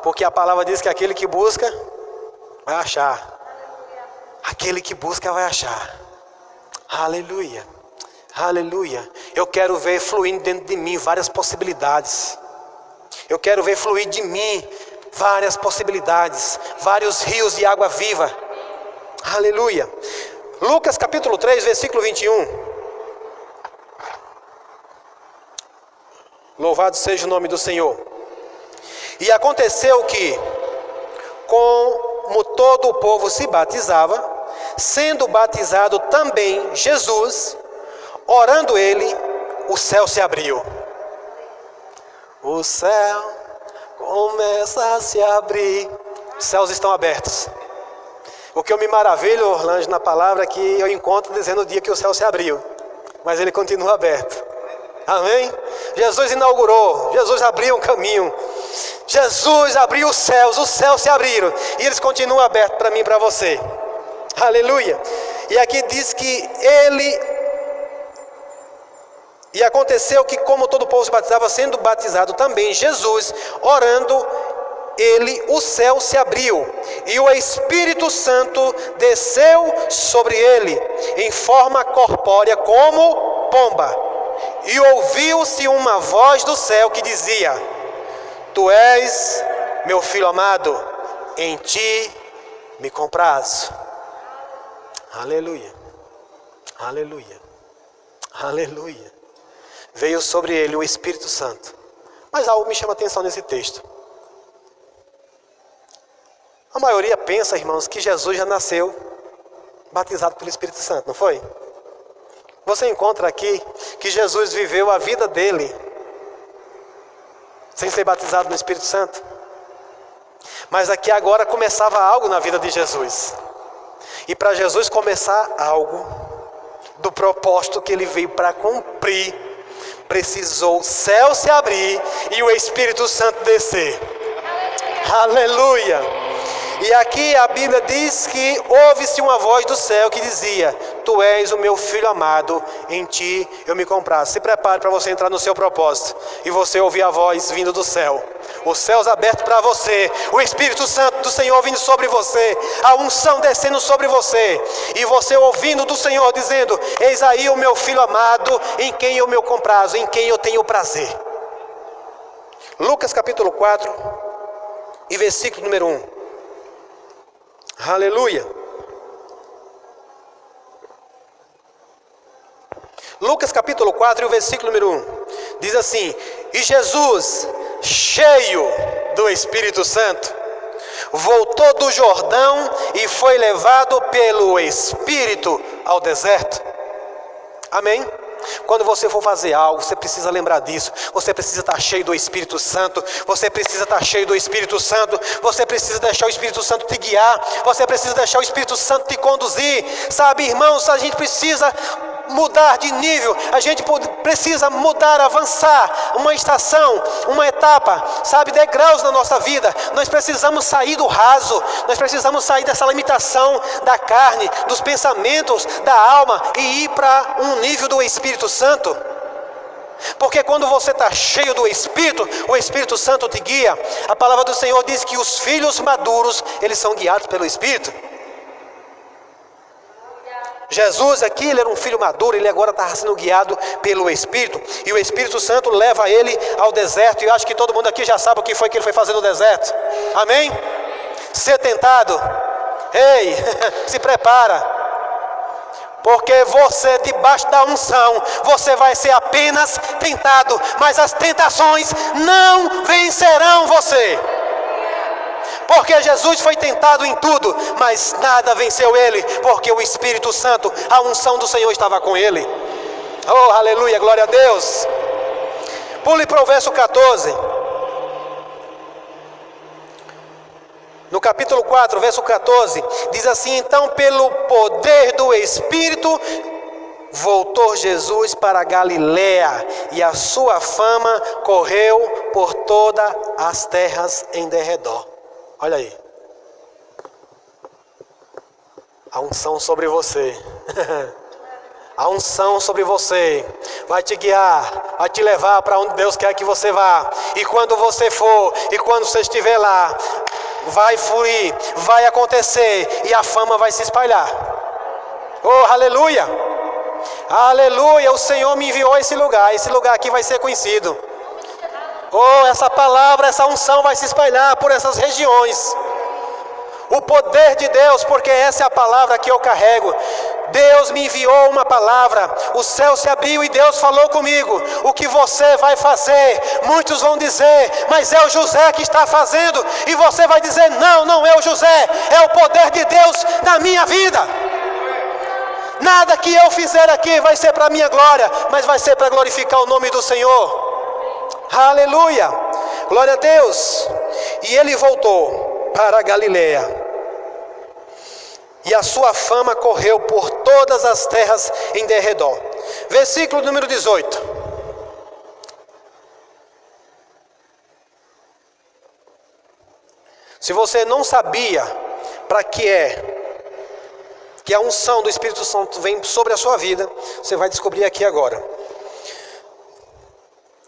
porque a palavra diz que aquele que busca, vai achar. Aquele que busca, vai achar. Aleluia, aleluia. Eu quero ver fluindo dentro de mim várias possibilidades. Eu quero ver fluir de mim várias possibilidades, vários rios de água viva. Aleluia. Lucas capítulo 3, versículo 21. Louvado seja o nome do Senhor. E aconteceu que, como todo o povo se batizava, sendo batizado também Jesus, orando ele, o céu se abriu. O céu começa a se abrir. Os céus estão abertos. O que eu me maravilho, Orlando, na palavra é que eu encontro dizendo o dia que o céu se abriu, mas ele continua aberto. Amém? Jesus inaugurou, Jesus abriu um caminho, Jesus abriu os céus se abriram e eles continuam abertos para mim e para você. Aleluia. E aqui diz que e aconteceu que, como todo o povo se batizava, sendo batizado também Jesus, orando ele, o céu se abriu e o Espírito Santo desceu sobre ele em forma corpórea como pomba. E ouviu-se uma voz do céu que dizia: Tu és meu filho amado, em ti me comprazo. Aleluia, aleluia, aleluia. Veio sobre ele o Espírito Santo. Mas algo me chama a atenção nesse texto. A maioria pensa, irmãos, que Jesus já nasceu batizado pelo Espírito Santo, não foi? Você encontra aqui que Jesus viveu a vida dele sem ser batizado no Espírito Santo. Mas aqui agora começava algo na vida de Jesus. E para Jesus começar algo, do propósito que ele veio para cumprir, precisou o céu se abrir e o Espírito Santo descer. Aleluia! E aqui a Bíblia diz que ouve-se uma voz do céu que dizia: Tu és o meu filho amado, em ti eu me comprazo. Se prepare para você entrar no seu propósito e você ouvir a voz vindo do céu. Os céus abertos para você, o Espírito Santo do Senhor vindo sobre você, a unção descendo sobre você, e você ouvindo do Senhor dizendo: Eis aí o meu filho amado, em quem eu me comprazo, em quem eu tenho prazer. Lucas capítulo 4 e versículo número 1. Aleluia. Lucas capítulo 4 e o versículo número 1 diz assim: E Jesus, cheio do Espírito Santo, voltou do Jordão e foi levado pelo Espírito ao deserto. Amém? Quando você for fazer algo, você precisa lembrar disso. Você precisa estar cheio do Espírito Santo. Você precisa estar cheio do Espírito Santo. Você precisa deixar o Espírito Santo te guiar. Você precisa deixar o Espírito Santo te conduzir. Sabe, irmãos, a gente precisa mudar de nível, a gente precisa mudar, avançar, uma estação, uma etapa, sabe, degraus na nossa vida. Nós precisamos sair do raso, nós precisamos sair dessa limitação da carne, dos pensamentos, da alma e ir para um nível do Espírito Santo. Porque quando você está cheio do Espírito, o Espírito Santo te guia. A palavra do Senhor diz que os filhos maduros, eles são guiados pelo Espírito. Jesus aqui, ele era um filho maduro, ele agora estava sendo guiado pelo Espírito. E o Espírito Santo leva ele ao deserto. E eu acho que todo mundo aqui já sabe o que foi que ele foi fazer no deserto. Amém? Ser tentado. Ei, se prepara. Porque você, debaixo da unção, você vai ser apenas tentado. Mas as tentações não vencerão você. Porque Jesus foi tentado em tudo, mas nada venceu ele, porque o Espírito Santo, a unção do Senhor estava com ele. Oh, aleluia, glória a Deus. Pule para o verso 14. No capítulo 4, verso 14, diz assim: então pelo poder do Espírito voltou Jesus para Galiléia, e a sua fama correu por todas as terras em derredor. Olha aí. A unção sobre você. A unção sobre você vai te guiar, vai te levar para onde Deus quer que você vá. E quando você for, e quando você estiver lá, vai fluir, vai acontecer, e a fama vai se espalhar. Oh, aleluia! Aleluia! O Senhor me enviou a esse lugar aqui vai ser conhecido. Oh, essa palavra, essa unção vai se espalhar por essas regiões. O poder de Deus, porque essa é a palavra que eu carrego. Deus me enviou uma palavra, o céu se abriu e Deus falou comigo: o que você vai fazer? Muitos vão dizer: mas é o José que está fazendo. E você vai dizer: não, não é o José, é o poder de Deus na minha vida. Nada que eu fizer aqui vai ser para a minha glória, mas vai ser para glorificar o nome do Senhor. Aleluia, glória a Deus. E ele voltou para a Galiléia, e a sua fama correu por todas as terras em derredor. Versículo número 18. Se você não sabia para que a unção do Espírito Santo vem sobre a sua vida, você vai descobrir aqui agora.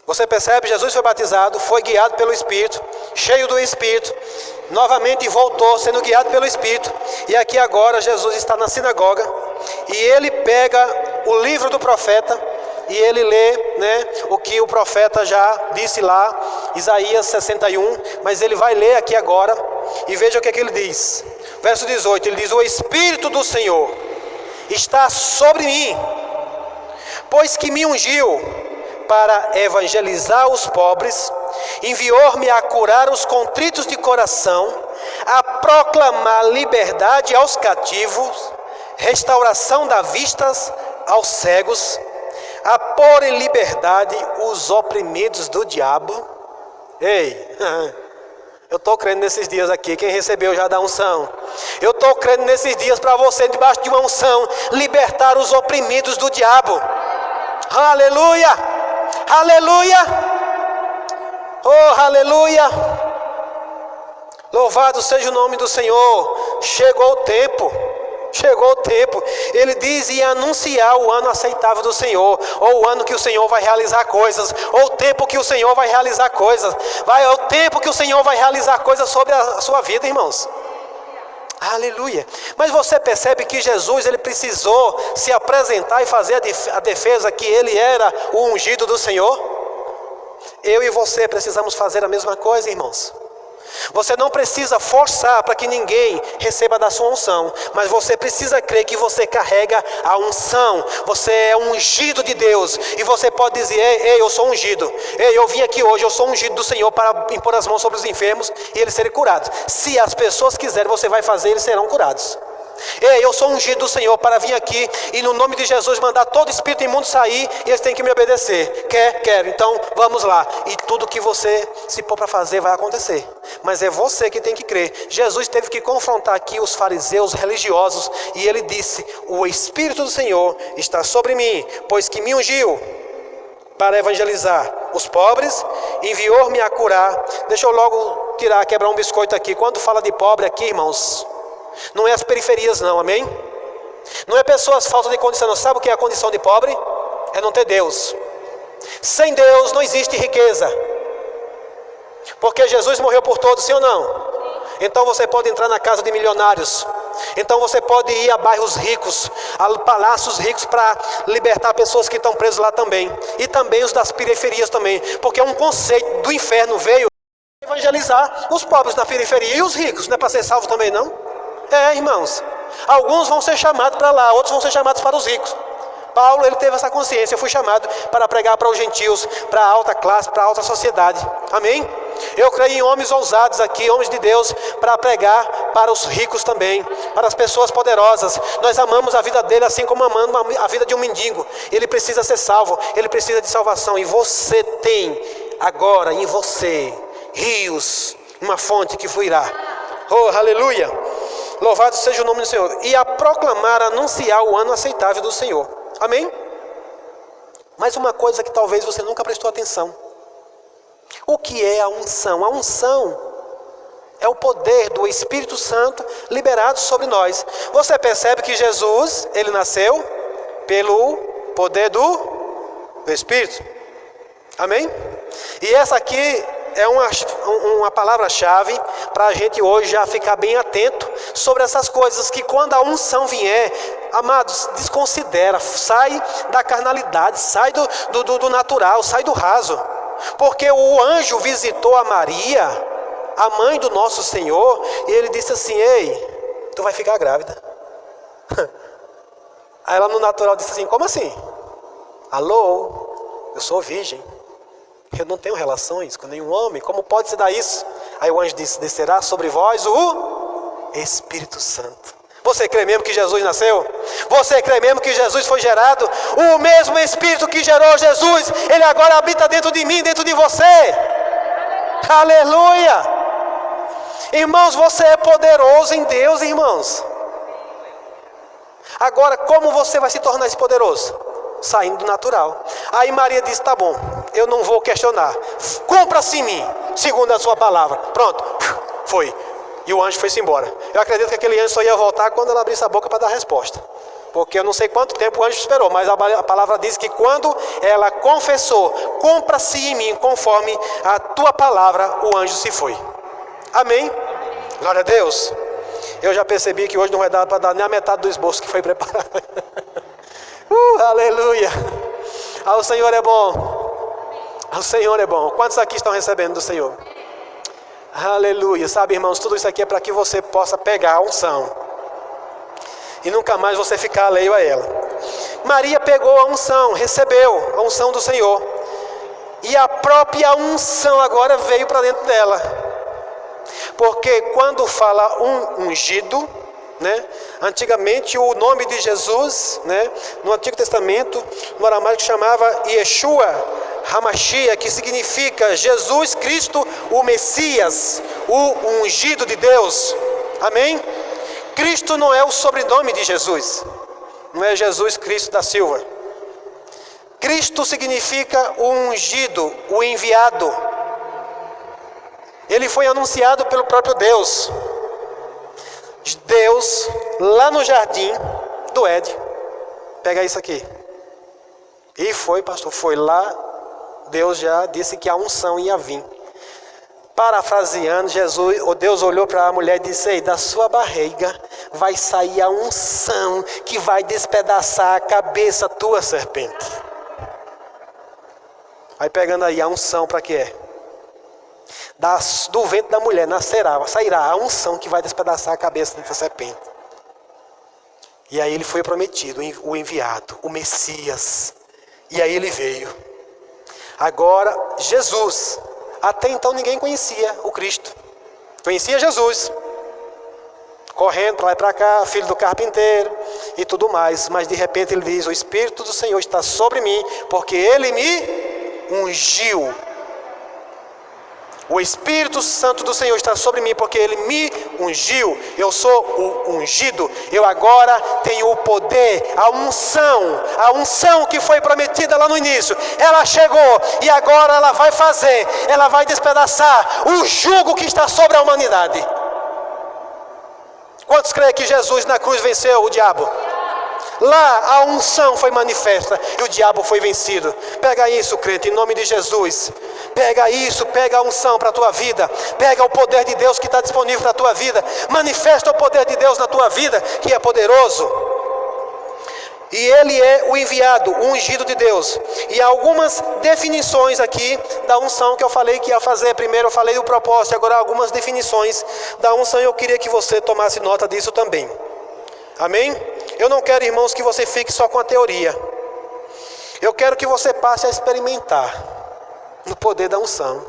Você percebe? Jesus foi batizado, foi guiado pelo Espírito, cheio do Espírito, novamente voltou sendo guiado pelo Espírito. E aqui agora Jesus está na sinagoga, e ele pega o livro do profeta, e ele lê, o que o profeta já disse lá, Isaías 61, mas ele vai ler aqui agora, e veja o que é que ele diz. Verso 18, ele diz: o Espírito do Senhor está sobre mim, pois que me ungiu para evangelizar os pobres, enviou-me a curar os contritos de coração, a proclamar liberdade aos cativos, restauração da vista aos cegos, a pôr em liberdade os oprimidos do diabo. Ei, eu estou crendo nesses dias aqui, quem recebeu já da unção. Eu estou crendo nesses dias para você, debaixo de uma unção, libertar os oprimidos do diabo. Aleluia! Aleluia! Oh, aleluia! Louvado seja o nome do Senhor. Chegou o tempo. Chegou o tempo. Ele diz: e anunciar o ano aceitável do Senhor, ou o ano que o Senhor vai realizar coisas, ou o tempo que o Senhor vai realizar coisas. É o tempo que o Senhor vai realizar coisas sobre a sua vida, irmãos. Aleluia. Mas você percebe que Jesus, ele precisou se apresentar e fazer a defesa que ele era o ungido do Senhor? Eu e você precisamos fazer a mesma coisa, irmãos. Você não precisa forçar para que ninguém receba da sua unção, mas você precisa crer que você carrega a unção. Você é um ungido de Deus, e você pode dizer: ei, eu sou ungido. Ei, eu vim aqui hoje, eu sou ungido do Senhor para impor as mãos sobre os enfermos e eles serem curados. Se as pessoas quiserem, você vai fazer, eles serão curados. Ei, eu sou ungido do Senhor para vir aqui e no nome de Jesus mandar todo espírito imundo sair, e eles têm que me obedecer. Quero, então vamos lá. E tudo que você se pôr para fazer vai acontecer. Mas é você que tem que crer. Jesus teve que confrontar aqui os fariseus religiosos, e ele disse: o Espírito do Senhor está sobre mim, pois que me ungiu para evangelizar os pobres, enviou-me a curar. Deixa eu logo quebrar um biscoito aqui. Quando fala de pobre aqui, irmãos, não é as periferias não, amém? Não é pessoas falta de condição, não. Sabe o que é a condição de pobre? É não ter Deus. Sem Deus não existe riqueza, porque Jesus morreu por todos, sim ou não? Então você pode entrar na casa de milionários, então você pode ir a bairros ricos, a palácios ricos, para libertar pessoas que estão presas lá também, e também os das periferias também, porque um conceito do inferno veio evangelizar os pobres na periferia, e os ricos, não é para ser salvo também não? Irmãos, alguns vão ser chamados para lá, outros vão ser chamados para os ricos. Paulo, ele teve essa consciência: eu fui chamado para pregar para os gentios, para a alta classe, para a alta sociedade, amém? Eu creio em homens ousados aqui, homens de Deus, para pregar para os ricos também, para as pessoas poderosas. Nós amamos a vida dele assim como amamos a vida de um mendigo. Ele precisa ser salvo, ele precisa de salvação. E você tem agora em você rios, uma fonte que fluirá. Oh, aleluia! Louvado seja o nome do Senhor. E a proclamar, anunciar o ano aceitável do Senhor. Amém? Mas uma coisa que talvez você nunca prestou atenção. O que é a unção? A unção é o poder do Espírito Santo liberado sobre nós. Você percebe que Jesus, ele nasceu pelo poder do Espírito. Amém? E essa aqui é uma palavra-chave para a gente hoje já ficar bem atento sobre essas coisas, que quando a unção vier, amados, desconsidera, sai da carnalidade, sai do natural, sai do raso. Porque o anjo visitou a Maria, a mãe do nosso Senhor, e ele disse assim: ei, tu vai ficar grávida. Aí ela no natural disse assim: como assim? Alô, eu sou virgem, eu não tenho relações com nenhum homem, como pode se dar isso? Aí o anjo disse: descerá sobre vós o Espírito Santo. Você crê mesmo que Jesus nasceu? Você crê mesmo que Jesus foi gerado? O mesmo Espírito que gerou Jesus, ele agora habita dentro de mim, dentro de você. Aleluia! Irmãos, você é poderoso em Deus, irmãos. Agora, como você vai se tornar esse poderoso? Saindo do natural. Aí Maria disse: tá bom, eu não vou questionar, cumpra-se em mim, segundo a sua palavra. Pronto, foi. E o anjo foi-se embora. Eu acredito que aquele anjo só ia voltar quando ela abrisse a boca para dar a resposta. Porque eu não sei quanto tempo o anjo esperou, mas a palavra diz que quando ela confessou: cumpra-se em mim conforme a tua palavra, o anjo se foi. Amém? Glória a Deus. Eu já percebi que hoje não vai dar para dar nem a metade do esboço que foi preparado. Aleluia. O Senhor é bom. O Senhor é bom. Quantos aqui estão recebendo do Senhor? Aleluia. Sabe, irmãos, tudo isso aqui é para que você possa pegar a unção e nunca mais você ficar alheio a ela. Maria pegou a unção, recebeu a unção do Senhor, e a própria unção agora veio para dentro dela. Porque quando fala ungido, né? Antigamente o nome de Jesus, né? No Antigo Testamento, no aramaico chamava Yeshua Hamashia, que significa Jesus Cristo, o Messias, o ungido de Deus. Amém? Cristo não é o sobrenome de Jesus, não é Jesus Cristo da Silva. Cristo significa o ungido, o enviado. Ele foi anunciado pelo próprio Deus. Deus, lá no jardim do Éden, pega isso aqui. E foi, pastor, foi lá, Deus já disse que a unção ia vir. Parafraseando, Deus olhou para a mulher e disse: ei, da sua barriga vai sair a unção que vai despedaçar a cabeça tua, serpente. Aí pegando aí a unção, para quê? Do ventre da mulher sairá a unção que vai despedaçar a cabeça dessa serpente. E aí ele foi prometido, o enviado, o Messias. E aí ele veio. Agora Jesus, até então ninguém conhecia o Cristo. Conhecia Jesus, correndo para lá e para cá, filho do carpinteiro e tudo mais. Mas de repente ele diz: o Espírito do Senhor está sobre mim, porque ele me ungiu. O Espírito Santo do Senhor está sobre mim, porque ele me ungiu. Eu sou o ungido. Eu agora tenho o poder, a unção que foi prometida lá no início. Ela chegou e agora ela vai fazer, ela vai despedaçar o jugo que está sobre a humanidade. Quantos creem que Jesus na cruz venceu o diabo? Lá a unção foi manifesta e o diabo foi vencido. Pega isso, crente, em nome de Jesus. Pega isso, pega a unção para a tua vida. Pega o poder de Deus que está disponível para a tua vida. Manifesta o poder de Deus na tua vida, que é poderoso. E ele é o enviado, o ungido de Deus. E há algumas definições aqui da unção que eu falei que ia fazer. Primeiro eu falei do propósito, agora há algumas definições da unção e eu queria que você tomasse nota disso também. Amém? Eu não quero, irmãos, que você fique só com a teoria. Eu quero que você passe a experimentar no poder da unção.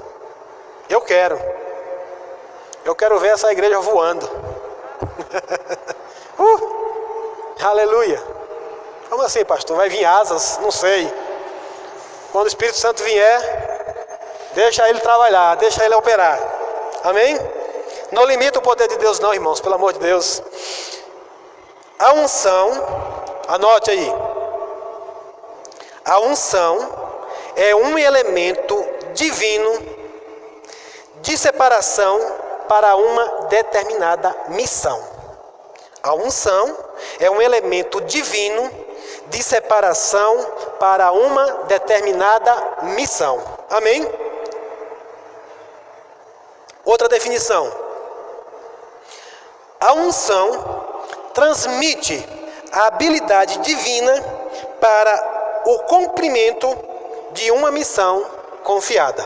Eu quero ver essa igreja voando. Aleluia. Como assim, pastor? Vai vir asas? Não sei. Quando o Espírito Santo vier, deixa ele trabalhar, deixa ele operar. Amém? Não limita o poder de Deus não, irmãos, pelo amor de Deus. A unção, anote aí. A unção é um elemento divino de separação para uma determinada missão. A unção é um elemento divino de separação para uma determinada missão. Amém? Outra definição. A unção transmite a habilidade divina para o cumprimento de uma missão confiada.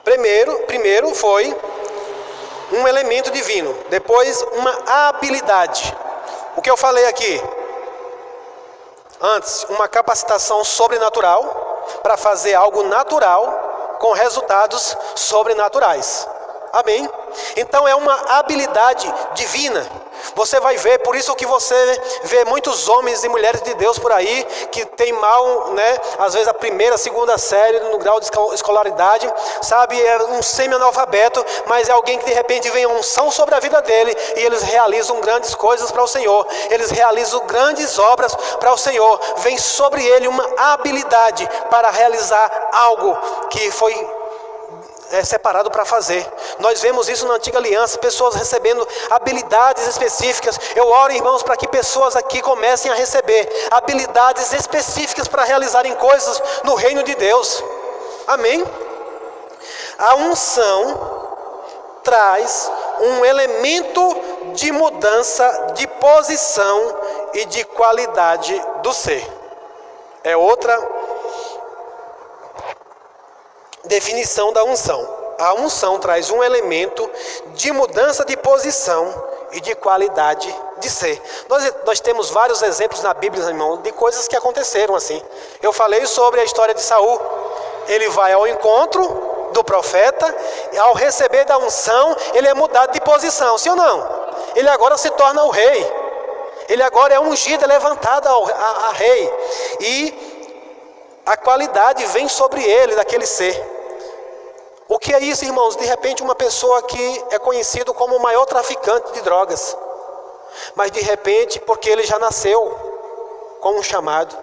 Primeiro foi um elemento divino, depois uma habilidade. O que eu falei aqui? Antes, uma capacitação sobrenatural para fazer algo natural com resultados sobrenaturais. Amém? Então é uma habilidade divina. Você vai ver, por isso que você vê muitos homens e mulheres de Deus por aí que tem mal, né? Às vezes a primeira, segunda série no grau de escolaridade, sabe? É um semi-analfabeto, mas é alguém que de repente vem a unção sobre a vida dele e eles realizam grandes coisas para o Senhor. Eles realizam grandes obras para o Senhor. Vem sobre ele uma habilidade para realizar algo que foi separado para fazer. Nós vemos isso na antiga aliança, pessoas recebendo habilidades específicas. Eu oro, irmãos, para que pessoas aqui comecem a receber habilidades específicas para realizarem coisas no reino de Deus. Amém? A unção traz um elemento de mudança de posição e de qualidade do ser. É outra definição da unção. A unção traz um elemento de mudança de posição e de qualidade de ser. Nós temos vários exemplos na Bíblia, irmão, de coisas que aconteceram assim. Eu falei sobre a história de Saul. Ele vai ao encontro do profeta, e ao receber da unção, ele é mudado de posição, sim ou não? Ele agora se torna o rei. Ele agora é ungido, é levantado a rei. E a qualidade vem sobre ele, daquele ser. O que é isso, irmãos? De repente uma pessoa que é conhecido como o maior traficante de drogas. Mas de repente, porque ele já nasceu com um chamado.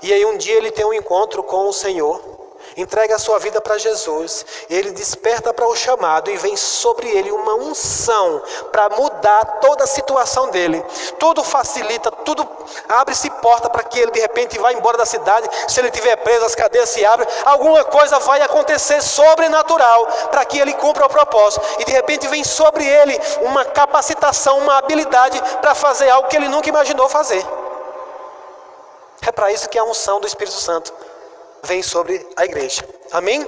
E aí um dia ele tem um encontro com o Senhor. Entrega a sua vida para Jesus. Ele desperta para o chamado e vem sobre ele uma unção para mudar toda a situação dele. Tudo facilita, tudo abre-se porta para que ele de repente vá embora da cidade. Se ele estiver preso, as cadeias se abrem. Alguma coisa vai acontecer sobrenatural para que ele cumpra o propósito. E de repente vem sobre ele uma capacitação, uma habilidade para fazer algo que ele nunca imaginou fazer. É para isso que a unção do Espírito Santo vem sobre a igreja. Amém?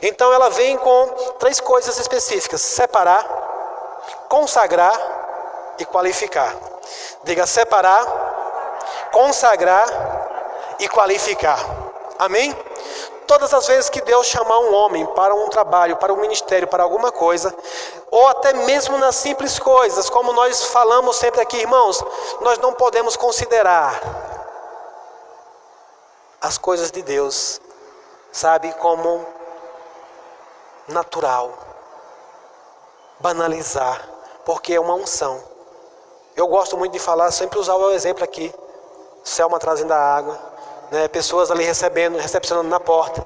Então ela vem com 3 coisas específicas: separar, consagrar e qualificar. Diga: separar, consagrar e qualificar. Amém? Todas as vezes que Deus chamar um homem para um trabalho, para um ministério, para alguma coisa, ou até mesmo nas simples coisas, como nós falamos sempre aqui, irmãos, nós não podemos considerar as coisas de Deus, sabe, como natural, banalizar, porque é uma unção. Eu gosto muito de falar, sempre usar o exemplo aqui, Selma trazendo a água, né, pessoas ali recepcionando na porta,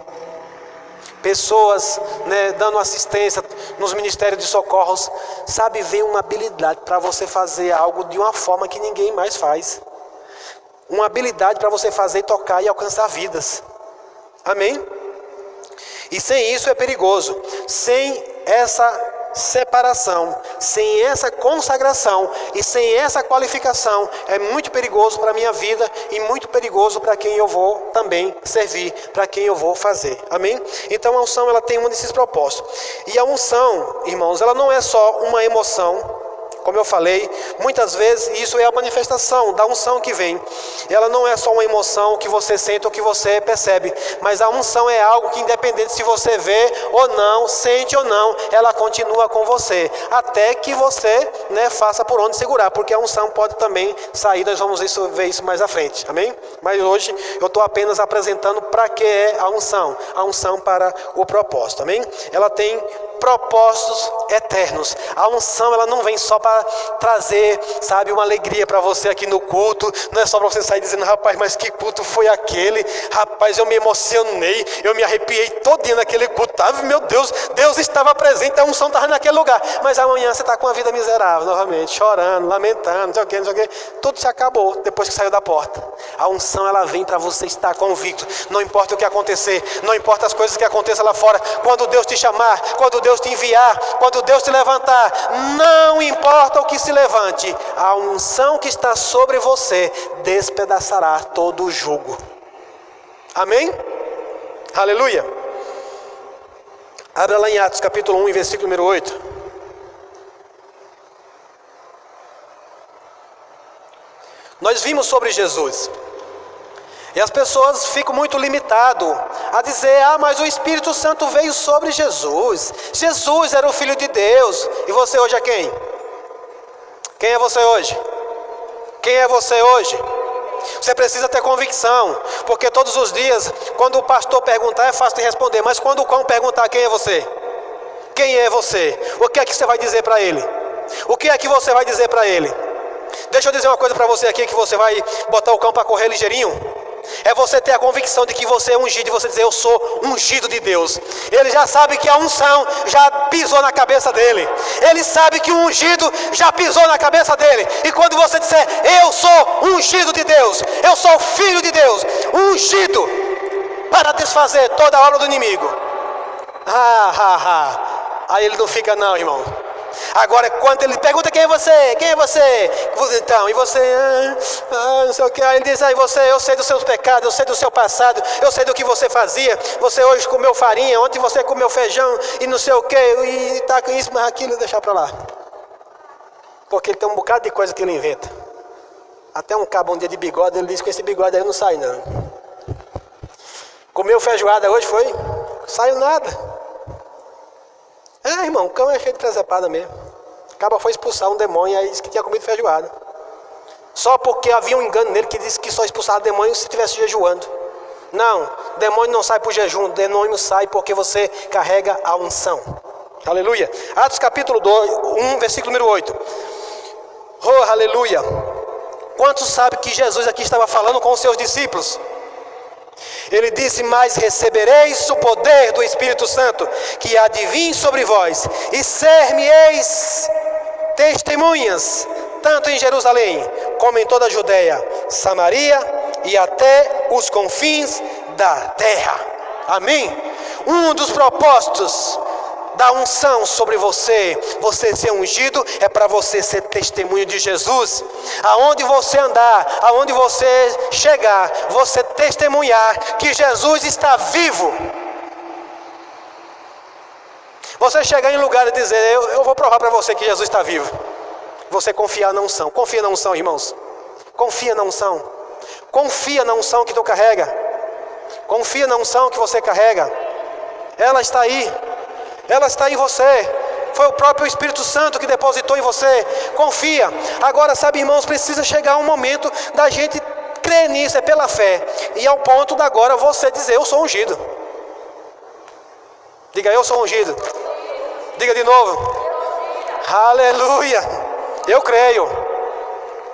pessoas, né, dando assistência nos ministérios de socorros, sabe, vem uma habilidade para você fazer algo de uma forma que ninguém mais faz. Uma habilidade para você fazer, tocar e alcançar vidas. Amém? E sem isso é perigoso. Sem essa separação, sem essa consagração e sem essa qualificação, é muito perigoso para a minha vida e muito perigoso para quem eu vou também servir, para quem eu vou fazer. Amém? Então a unção, ela tem um desses propósitos. E a unção, irmãos, ela não é só uma emoção, como eu falei, muitas vezes isso é a manifestação da unção que vem. Ela não é só uma emoção que você sente ou que você percebe, mas a unção é algo que, independente se você vê ou não, sente ou não, ela continua com você, até que você, faça por onde segurar, porque a unção pode também sair. Nós vamos ver isso mais à frente, amém? Mas hoje eu estou apenas apresentando para que é a unção para o propósito, amém? Ela tem propósitos eternos. A unção, ela não vem só para trazer, uma alegria para você aqui no culto. Não é só para você sair dizendo: rapaz, mas que culto foi aquele? Rapaz, eu me emocionei, eu me arrepiei todinho naquele culto. Meu Deus, Deus estava presente, a unção estava naquele lugar. Mas amanhã você está com a vida miserável novamente, chorando, lamentando, não sei o que. Tudo se acabou depois que saiu da porta. A unção, ela vem para você estar convicto. Não importa o que acontecer, não importa as coisas que aconteçam lá fora. Quando Deus te chamar, quando Deus te enviar, quando Deus te levantar, não importa o que se levante, a unção que está sobre você despedaçará todo o jugo. Amém? Aleluia. Abra lá em Atos capítulo 1, versículo número 8. Nós vimos sobre Jesus. E as pessoas ficam muito limitadas a dizer: mas o Espírito Santo veio sobre Jesus. Jesus era o Filho de Deus. E você hoje é quem? Quem é você hoje? Quem é você hoje? Você precisa ter convicção, porque todos os dias, quando o pastor perguntar, é fácil de responder. Mas quando o cão perguntar: quem é você? Quem é você? O que é que você vai dizer para ele? O que é que você vai dizer para ele? Deixa eu dizer uma coisa para você aqui, que você vai botar o cão para correr ligeirinho. É você ter a convicção de que você é ungido, e você dizer: eu sou ungido de Deus. Ele já sabe que a unção já pisou na cabeça dele. Ele sabe que o ungido já pisou na cabeça dele. E quando você disser: eu sou ungido de Deus, eu sou filho de Deus, ungido para desfazer toda a obra do inimigo, aí ele não fica não, irmão. Agora, quando ele pergunta: quem é você? Quem é você? Então, e você? Não sei o que. Aí ele diz: eu sei dos seus pecados, eu sei do seu passado, eu sei do que você fazia. Você hoje comeu farinha, ontem você comeu feijão e não sei o que, e está com isso, mas aquilo deixar para lá. Porque ele tem um bocado de coisa que ele inventa. Até um cabo um dia de bigode, ele diz: com esse bigode aí não sai não. Comeu feijoada hoje, foi? Saiu nada. Irmão, o cão é cheio de presepada mesmo. Acaba foi expulsar um demônio, aí disse que tinha comido feijoada. Só porque havia um engano nele que disse que só expulsava demônio se estivesse jejuando. Não, demônio não sai por jejum, demônio sai porque você carrega a unção. Aleluia. Atos capítulo 1, versículo número 8. Oh, aleluia. Quantos sabem que Jesus aqui estava falando com os seus discípulos? Ele disse: mas recebereis o poder do Espírito Santo, que há de vir sobre vós, e ser-me-eis testemunhas, tanto em Jerusalém, como em toda a Judeia, Samaria e até os confins da terra. Amém? Um dos propósitos da unção sobre você ser ungido, é para você ser testemunho de Jesus. Aonde você andar, aonde você chegar, você testemunhar que Jesus está vivo. Você chegar em lugar e dizer: eu vou provar para você que Jesus está vivo. Você confiar na unção. Confia na unção, irmãos. Confia na unção. Confia na unção que tu carrega. Confia na unção que você carrega. Ela está aí. Ela está em você. Foi o próprio Espírito Santo que depositou em você. Confia. Agora, sabe, irmãos, precisa chegar um momento da gente crer nisso, é pela fé. E ao ponto de agora você dizer: eu sou ungido. Diga: eu sou ungido. Diga de novo: aleluia. Eu creio.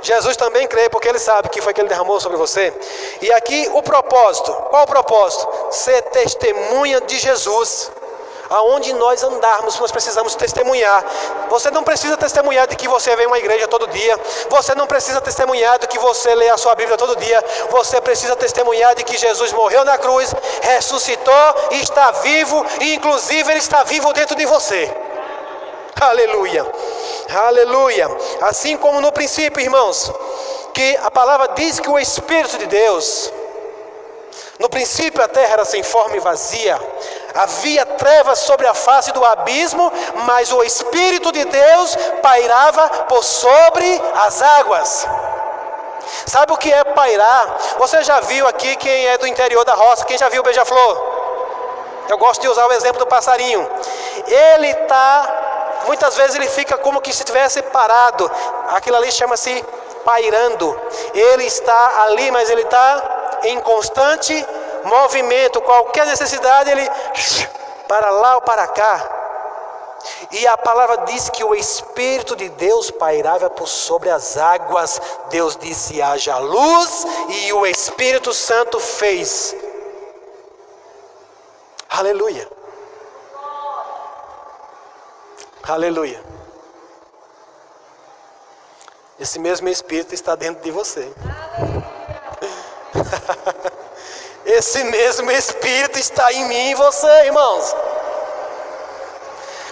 Jesus também crê, porque ele sabe que foi que ele derramou sobre você. E aqui o propósito. Qual o propósito? Ser testemunha de Jesus. Aonde nós andarmos, nós precisamos testemunhar. Você não precisa testemunhar de que você vem a uma igreja todo dia. Você não precisa testemunhar de que você lê a sua Bíblia todo dia. Você precisa testemunhar de que Jesus morreu na cruz, ressuscitou e está vivo. E inclusive Ele está vivo dentro de você. Aleluia. Aleluia. Assim como no princípio, irmãos, que a palavra diz que o Espírito de Deus... No princípio a terra era sem forma e vazia. Havia trevas sobre a face do abismo, mas o Espírito de Deus pairava por sobre as águas. Sabe o que é pairar? Você já viu aqui, quem é do interior da roça, quem já viu o beija-flor? Eu gosto de usar o exemplo do passarinho. Ele muitas vezes ele fica como que se estivesse parado. Aquilo ali chama-se pairando. Ele está ali, mas ele está em constante movimento. Qualquer necessidade, ele para lá ou para cá. E a palavra diz que o Espírito de Deus pairava por sobre as águas. Deus disse: haja luz, e o Espírito Santo fez. Aleluia. Aleluia. Esse mesmo Espírito está dentro de você. Esse mesmo Espírito está em mim e você, irmãos.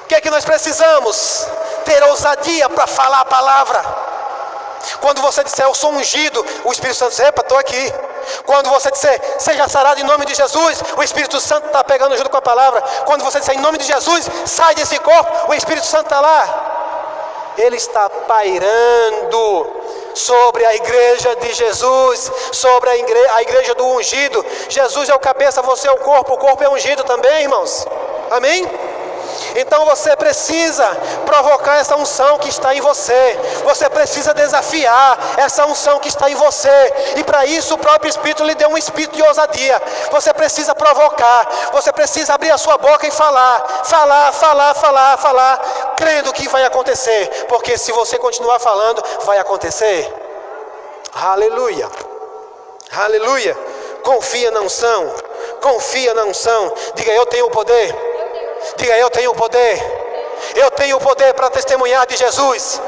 O que é que nós precisamos? Ter ousadia para falar a palavra. Quando você disser: eu sou ungido, o Espírito Santo diz: epa, estou aqui. Quando você disser: seja sarado em nome de Jesus, o Espírito Santo está pegando junto com a palavra. Quando você disser: em nome de Jesus, sai desse corpo, o Espírito Santo está lá. Ele está pairando sobre a igreja de Jesus, sobre a igreja do ungido. Jesus é o cabeça, você é o corpo é ungido também, irmãos. Amém? Então você precisa provocar essa unção que está em você. Você precisa desafiar essa unção que está em você. E para isso o próprio Espírito lhe deu um espírito de ousadia. Você precisa provocar. Você precisa abrir a sua boca e falar, crendo que vai acontecer. Porque se você continuar falando, vai acontecer. Aleluia. Aleluia. Confia na unção. Confia na unção. Diga: eu tenho o poder. Diga: eu tenho o poder. Eu tenho o poder para testemunhar de Jesus.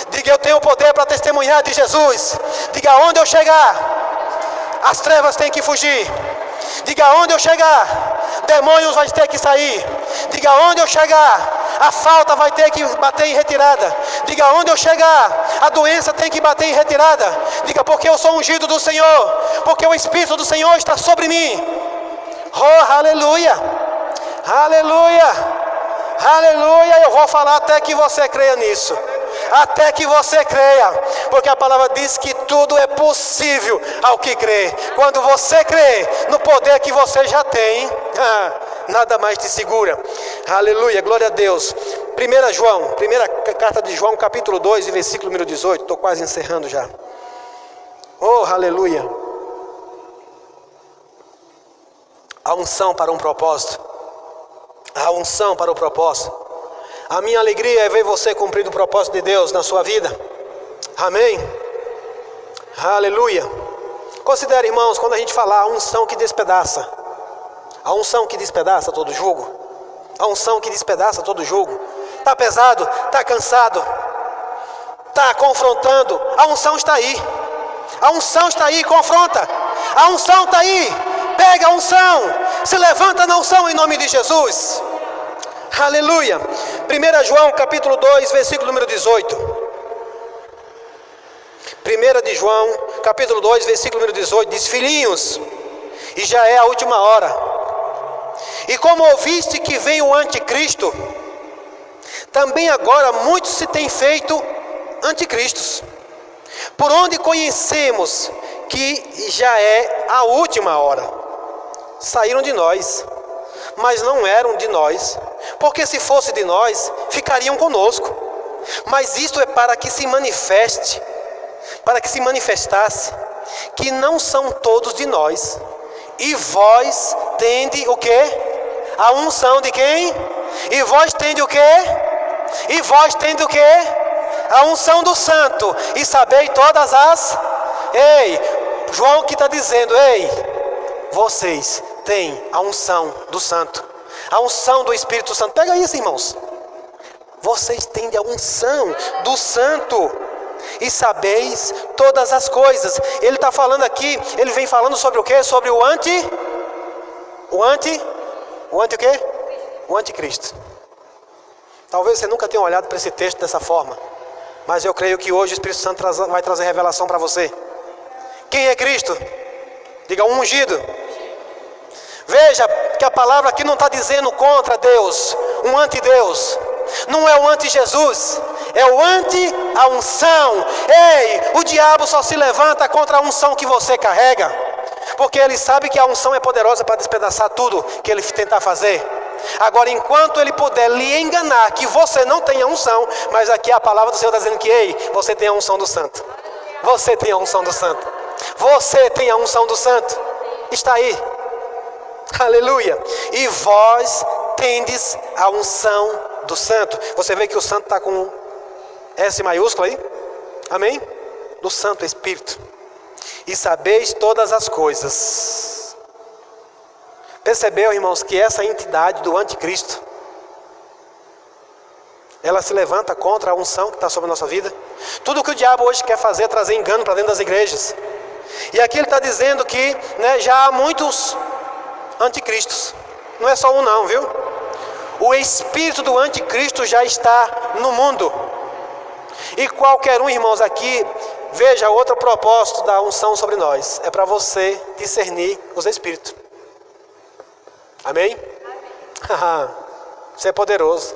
Diga: eu tenho o poder para testemunhar de Jesus. Diga: onde eu chegar, as trevas têm que fugir. Diga: onde eu chegar, demônios vai ter que sair. Diga: onde eu chegar, a falta vai ter que bater em retirada. Diga: onde eu chegar, a doença tem que bater em retirada. Diga: porque eu sou ungido do Senhor, porque o Espírito do Senhor está sobre mim. Oh, aleluia. Aleluia, aleluia. Eu vou falar até que você creia nisso. Até que você creia. Porque a palavra diz que tudo é possível ao que crê. Quando você crê no poder que você já tem, nada mais te segura. Aleluia, glória a Deus. Primeira carta de João, capítulo 2, versículo número 18. Estou quase encerrando já. Oh, aleluia. A unção para um propósito. A unção para o propósito. A minha alegria é ver você cumprir o propósito de Deus na sua vida. Amém? Aleluia. Considere, irmãos, quando a gente falar a unção que despedaça. A unção que despedaça todo jugo. A unção que despedaça todo jugo. Está pesado, está cansado, está confrontando. A unção está aí. A unção está aí, confronta. A unção está aí. Pega a unção, se levanta na unção em nome de Jesus. Aleluia. 1 João capítulo 2, versículo número 18. 1 de João capítulo 2, versículo número 18 diz: filhinhos, e já é a última hora. E como ouviste que vem o anticristo, também agora muitos se têm feito anticristos. Por onde conhecemos que já é a última hora? Saíram de nós, mas não eram de nós, porque se fosse de nós, ficariam conosco. Mas isto é para que se manifestasse, que não são todos de nós. E vós tende o quê? A unção de quem? E vós tende o quê? E vós tende o quê? A unção do santo. E sabei todas as... Ei, João que está dizendo: ei, vocês têm a unção do santo, a unção do Espírito Santo. Pega isso, irmãos. Vocês têm a unção do santo e sabeis todas as coisas. Ele está falando aqui, ele vem falando sobre o quê? Sobre o quê? O anticristo. Talvez você nunca tenha olhado para esse texto dessa forma, mas eu creio que hoje o Espírito Santo vai trazer revelação para você. Quem é Cristo? Diga: um ungido. Veja, Veja que a palavra aqui não está dizendo contra Deus, um anti-Deus. Não é o anti-Jesus, é o anti-a unção. Ei, o diabo só se levanta contra a unção que você carrega, porque ele sabe que a unção é poderosa para despedaçar tudo que ele tentar fazer. Agora, enquanto ele puder lhe enganar que você não tem a unção, mas aqui a palavra do Senhor está dizendo que, ei, você tem a unção do Santo. Você tem a unção do Santo. Você tem a unção do Santo. Está aí. Aleluia. E vós tendes a unção do Santo. Você vê que o Santo está com S maiúsculo aí? Amém? Do Santo Espírito. E sabeis todas as coisas. Percebeu, irmãos, que essa entidade do anticristo, ela se levanta contra a unção que está sobre a nossa vida. Tudo que o diabo hoje quer fazer é trazer engano para dentro das igrejas. E aqui ele está dizendo que, já há muitos anticristos. Não é só um não, viu? O espírito do anticristo já está no mundo. E qualquer um, irmãos, aqui, veja outro propósito da unção sobre nós. É para você discernir os espíritos. Amém? Você é poderoso.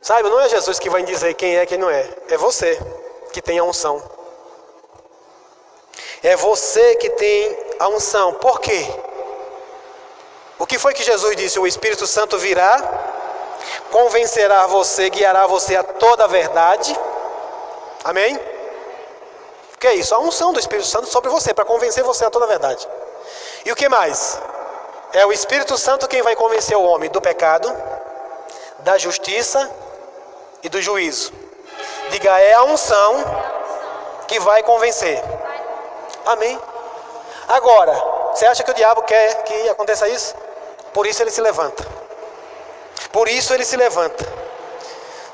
Sabe, não é Jesus que vai dizer quem é e quem não é. É você que tem a unção. É você que tem a unção. Por quê? O que foi que Jesus disse? O Espírito Santo virá, convencerá você, guiará você a toda a verdade. Amém? O que é isso? A unção do Espírito Santo sobre você, para convencer você a toda a verdade. E o que mais? É o Espírito Santo quem vai convencer o homem do pecado, da justiça e do juízo. Diga, é a unção que vai convencer. Amém? Agora, você acha que o diabo quer que aconteça isso? Por isso ele se levanta. Por isso ele se levanta.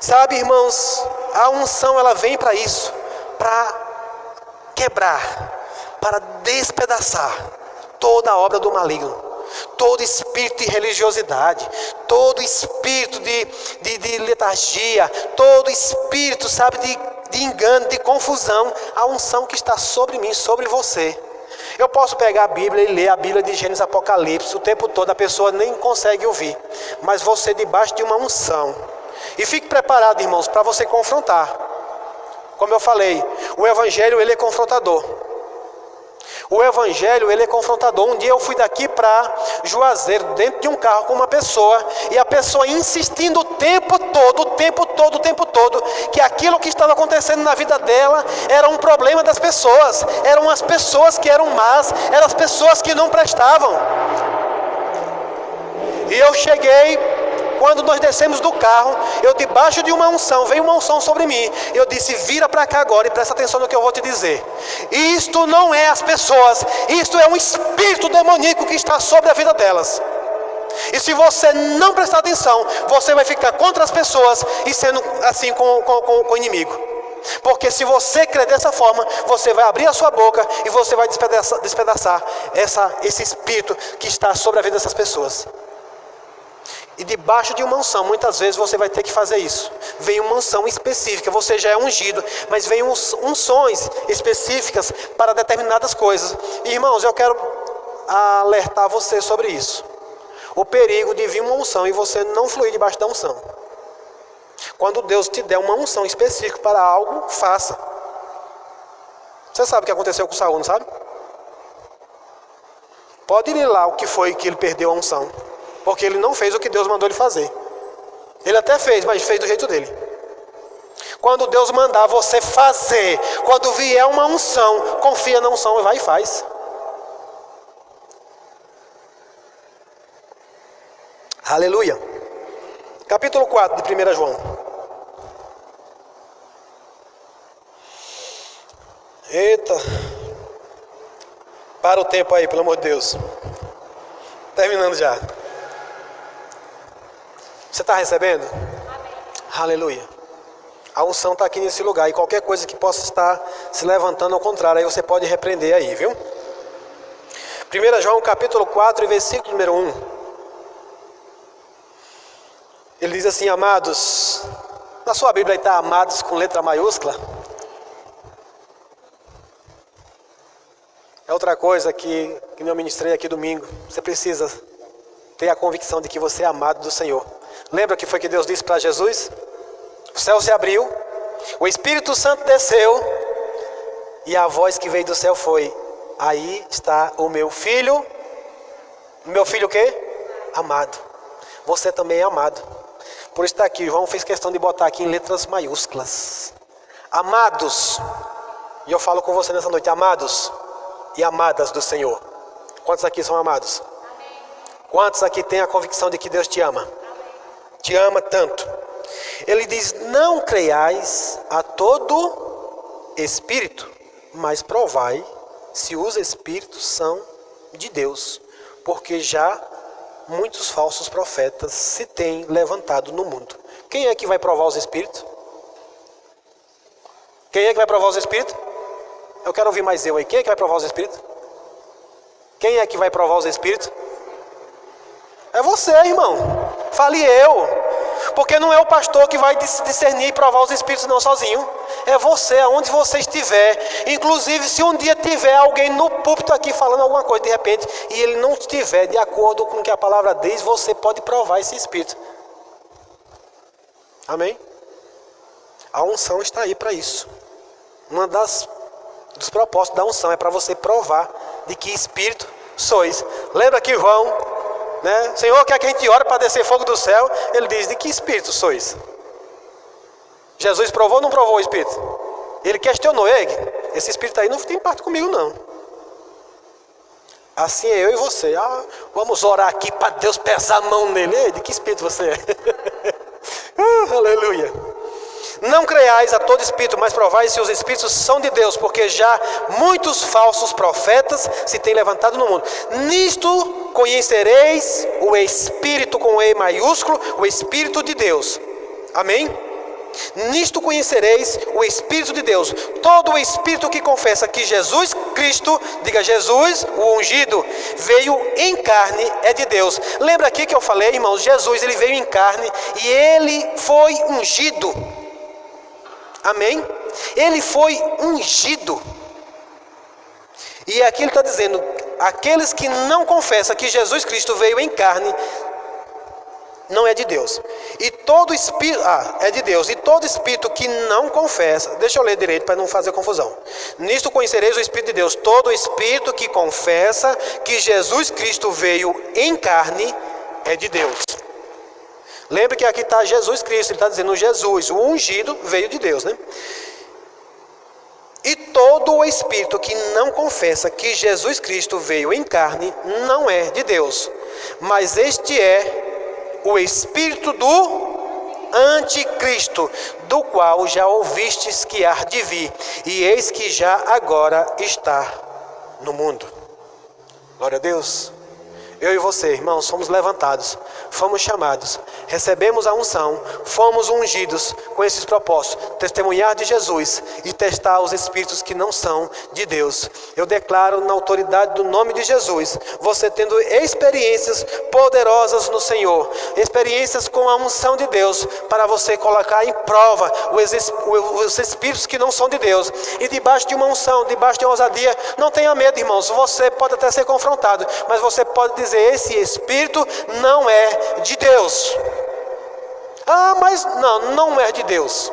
Sabe, irmãos, a unção ela vem para isso, para quebrar, para despedaçar toda a obra do maligno. Todo espírito de religiosidade, todo espírito de letargia, todo espírito, sabe, de engano, de confusão, a unção que está sobre mim, sobre você. Eu posso pegar a Bíblia e ler a Bíblia de Gênesis, Apocalipse, o tempo todo, a pessoa nem consegue ouvir, mas você debaixo de uma unção. E fique preparado, irmãos, para você confrontar. Como eu falei, o Evangelho ele é confrontador. O Evangelho, ele é confrontador. Um dia eu fui daqui para Juazeiro, dentro de um carro com uma pessoa, e a pessoa insistindo o tempo todo, que aquilo que estava acontecendo na vida dela era um problema das pessoas, eram as pessoas que eram más, eram as pessoas que não prestavam. E eu cheguei, quando nós descemos do carro, eu debaixo de uma unção, veio uma unção sobre mim. Eu disse, vira para cá agora e presta atenção no que eu vou te dizer. Isto não é as pessoas, isto é um espírito demoníaco que está sobre a vida delas. E se você não prestar atenção, você vai ficar contra as pessoas e sendo assim com o inimigo. Porque se você crer dessa forma, você vai abrir a sua boca e você vai despedaçar esse espírito que está sobre a vida dessas pessoas. E debaixo de uma unção, muitas vezes você vai ter que fazer isso. Vem uma unção específica, você já é ungido, mas vem unções específicas para determinadas coisas. E, irmãos, eu quero alertar você sobre isso. O perigo de vir uma unção e você não fluir debaixo da unção. Quando Deus te der uma unção específica para algo, faça. Você sabe o que aconteceu com Saul, não sabe? Pode ir lá o que foi que ele perdeu a unção. Porque ele não fez o que Deus mandou ele fazer. Ele até fez, mas fez do jeito dele. Quando Deus mandar você fazer, quando vier uma unção, confia na unção e vai e faz. Aleluia. Capítulo 4 de 1 João. Eita. Para o tempo aí, pelo amor de Deus. Terminando já. Você está recebendo? Amém. Aleluia. A unção está aqui nesse lugar. E qualquer coisa que possa estar se levantando ao contrário, aí você pode repreender aí, viu? 1 João capítulo 4, versículo número 1. Ele diz assim, amados. Na sua Bíblia está amados com letra maiúscula. É outra coisa que eu ministrei aqui domingo. Você precisa ter a convicção de que você é amado do Senhor. Lembra o que foi que Deus disse para Jesus? O céu se abriu, o Espírito Santo desceu, e a voz que veio do céu foi: aí está o meu filho. Meu filho o quê? Amado. Você também é amado. Por isso está aqui, João fez questão de botar aqui em letras maiúsculas: amados. E eu falo com você nessa noite: amados e amadas do Senhor. Quantos aqui são amados? Quantos aqui têm a convicção de que Deus te ama? Te ama tanto. Ele diz: não creiais a todo espírito, mas provai se os espíritos são de Deus, porque já muitos falsos profetas se têm levantado no mundo. Quem é que vai provar os espíritos? Quem é que vai provar os espíritos? Eu quero ouvir mais eu aí. Quem é que vai provar os espíritos? Quem é que vai provar os espíritos? É você, irmão. Fale eu. Porque não é o pastor que vai discernir e provar os espíritos não sozinho. É você, aonde você estiver. Inclusive, se um dia tiver alguém no púlpito aqui falando alguma coisa de repente, e ele não estiver de acordo com o que a palavra diz, você pode provar esse espírito. Amém? A unção está aí para isso. Uma dos propósitos da unção é para você provar de que espírito sois. Lembra que João, né? Senhor, quer que a gente ore para descer fogo do céu? Ele diz: de que espírito sois? Jesus provou ou não provou o espírito? Ele questionou: ei, esse espírito aí não tem parte comigo não. Assim é eu e você. Vamos orar aqui para Deus pesar a mão nele. Ei, de que espírito você é? Aleluia. Não creiais a todo espírito, mas provai se os espíritos são de Deus, porque já muitos falsos profetas se têm levantado no mundo. Nisto conhecereis o Espírito com E maiúsculo, o Espírito de Deus. Amém? Nisto conhecereis o Espírito de Deus. Todo o Espírito que confessa que Jesus Cristo, diga Jesus, o ungido, veio em carne, é de Deus. Lembra aqui que eu falei, irmãos, Jesus, ele veio em carne e ele foi ungido. Amém? Ele foi ungido. E aqui ele está dizendo: aqueles que não confessam que Jesus Cristo veio em carne, não é de Deus. E todo espírito, é de Deus. E todo espírito que não confessa, deixa eu ler direito para não fazer confusão. Nisto conhecereis o Espírito de Deus. Todo espírito que confessa que Jesus Cristo veio em carne, é de Deus. Lembre que aqui está Jesus Cristo, ele está dizendo Jesus, o ungido veio de Deus, né? E todo o espírito que não confessa que Jesus Cristo veio em carne, não é de Deus. Mas este é o espírito do anticristo, do qual já ouvistes que há de vir, e eis que já agora está no mundo. Glória a Deus. Eu e você, irmãos, fomos levantados, fomos chamados, recebemos a unção, fomos ungidos com esses propósitos: testemunhar de Jesus e testar os espíritos que não são de Deus. Eu declaro na autoridade do nome de Jesus, você tendo experiências poderosas no Senhor, experiências com a unção de Deus, para você colocar em prova os espíritos que não são de Deus. E debaixo de uma unção, debaixo de uma ousadia, não tenha medo, irmãos. Você pode até ser confrontado, mas você pode dizer: esse espírito não é de Deus. Mas não é de Deus.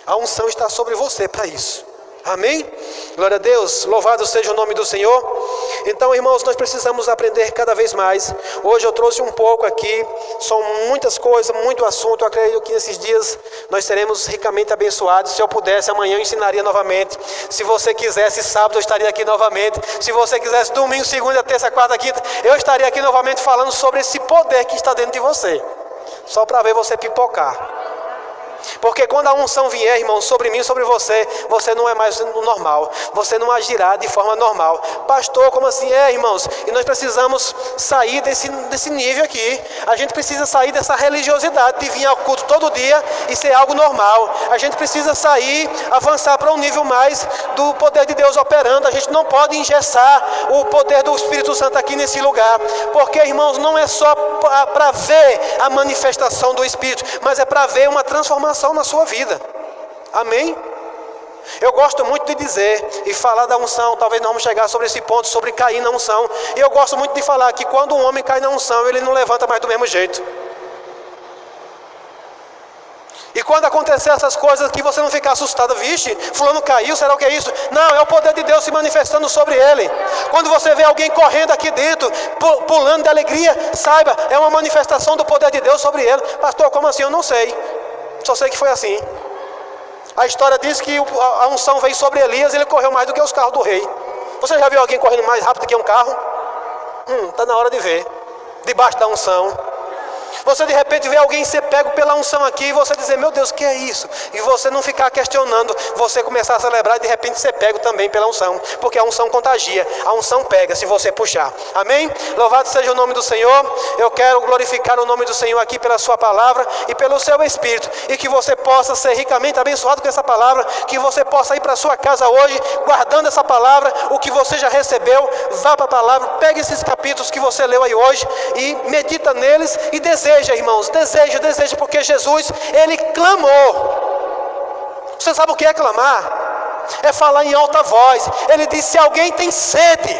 A unção está sobre você para isso. Amém? Glória a Deus, louvado seja o nome do Senhor. Então, irmãos, nós precisamos aprender cada vez mais. Hoje eu trouxe um pouco aqui, são muitas coisas, muito assunto. Eu acredito que nesses dias nós seremos ricamente abençoados. Se eu pudesse, amanhã eu ensinaria novamente. Se você quisesse, sábado eu estaria aqui novamente. Se você quisesse, domingo, segunda, terça, quarta, quinta, eu estaria aqui novamente falando sobre esse poder que está dentro de você, só para ver você pipocar. Porque quando a unção vier, irmão, sobre mim, sobre você, você não é mais normal, você não agirá de forma normal. Pastor, como assim? Irmãos, e nós precisamos sair desse nível aqui. A gente precisa sair dessa religiosidade de vir ao culto todo dia e ser algo normal. A gente precisa sair, avançar para um nível mais do poder de Deus operando. A gente não pode engessar o poder do Espírito Santo aqui nesse lugar, porque, irmãos, não é só para ver a manifestação do Espírito, mas é para ver uma transformação na sua vida. Amém? Eu gosto muito de dizer e falar da unção. Talvez nós vamos chegar sobre esse ponto, sobre cair na unção. E eu gosto muito de falar que quando um homem cai na unção, ele não levanta mais do mesmo jeito. E quando acontecer essas coisas que você não ficar assustado, vixe, fulano caiu, será o que é isso? Não, é o poder de Deus se manifestando sobre ele. Quando você vê alguém correndo aqui dentro, pulando de alegria, saiba, é uma manifestação do poder de Deus sobre ele. Pastor, como assim? Eu não sei. Só sei que foi assim. A história diz que a unção veio sobre Elias e ele correu mais do que os carros do rei. Você já viu alguém correndo mais rápido que um carro? Está na hora de ver. Debaixo da unção. Você de repente vê alguém ser pego pela unção aqui e você dizer, meu Deus, o que é isso? E você não ficar questionando, você começar a celebrar e de repente ser pego também pela unção. Porque a unção contagia, a unção pega se você puxar. Amém? Louvado seja o nome do Senhor. Eu quero glorificar o nome do Senhor aqui pela sua palavra e pelo seu Espírito. E que você possa ser ricamente abençoado com essa palavra. Que você possa ir para a sua casa hoje, guardando essa palavra, o que você já recebeu. Vá para a palavra, pegue esses capítulos que você leu aí hoje e medita neles e deseja, irmãos, deseja, porque Jesus, ele clamou. Você sabe o que é clamar? É falar em alta voz. Ele disse, alguém tem sede.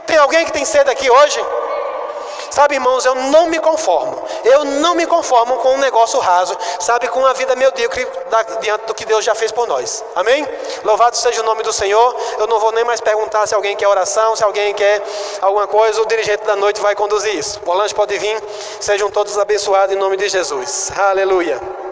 Tem alguém que tem sede aqui hoje? Sabe, irmãos, eu não me conformo com um negócio raso, sabe, com uma vida medíocre diante do que Deus já fez por nós. Amém? Louvado seja o nome do Senhor. Eu não vou nem mais perguntar se alguém quer oração, se alguém quer alguma coisa. O dirigente da noite vai conduzir isso. O lanche pode vir. Sejam todos abençoados em nome de Jesus. Aleluia.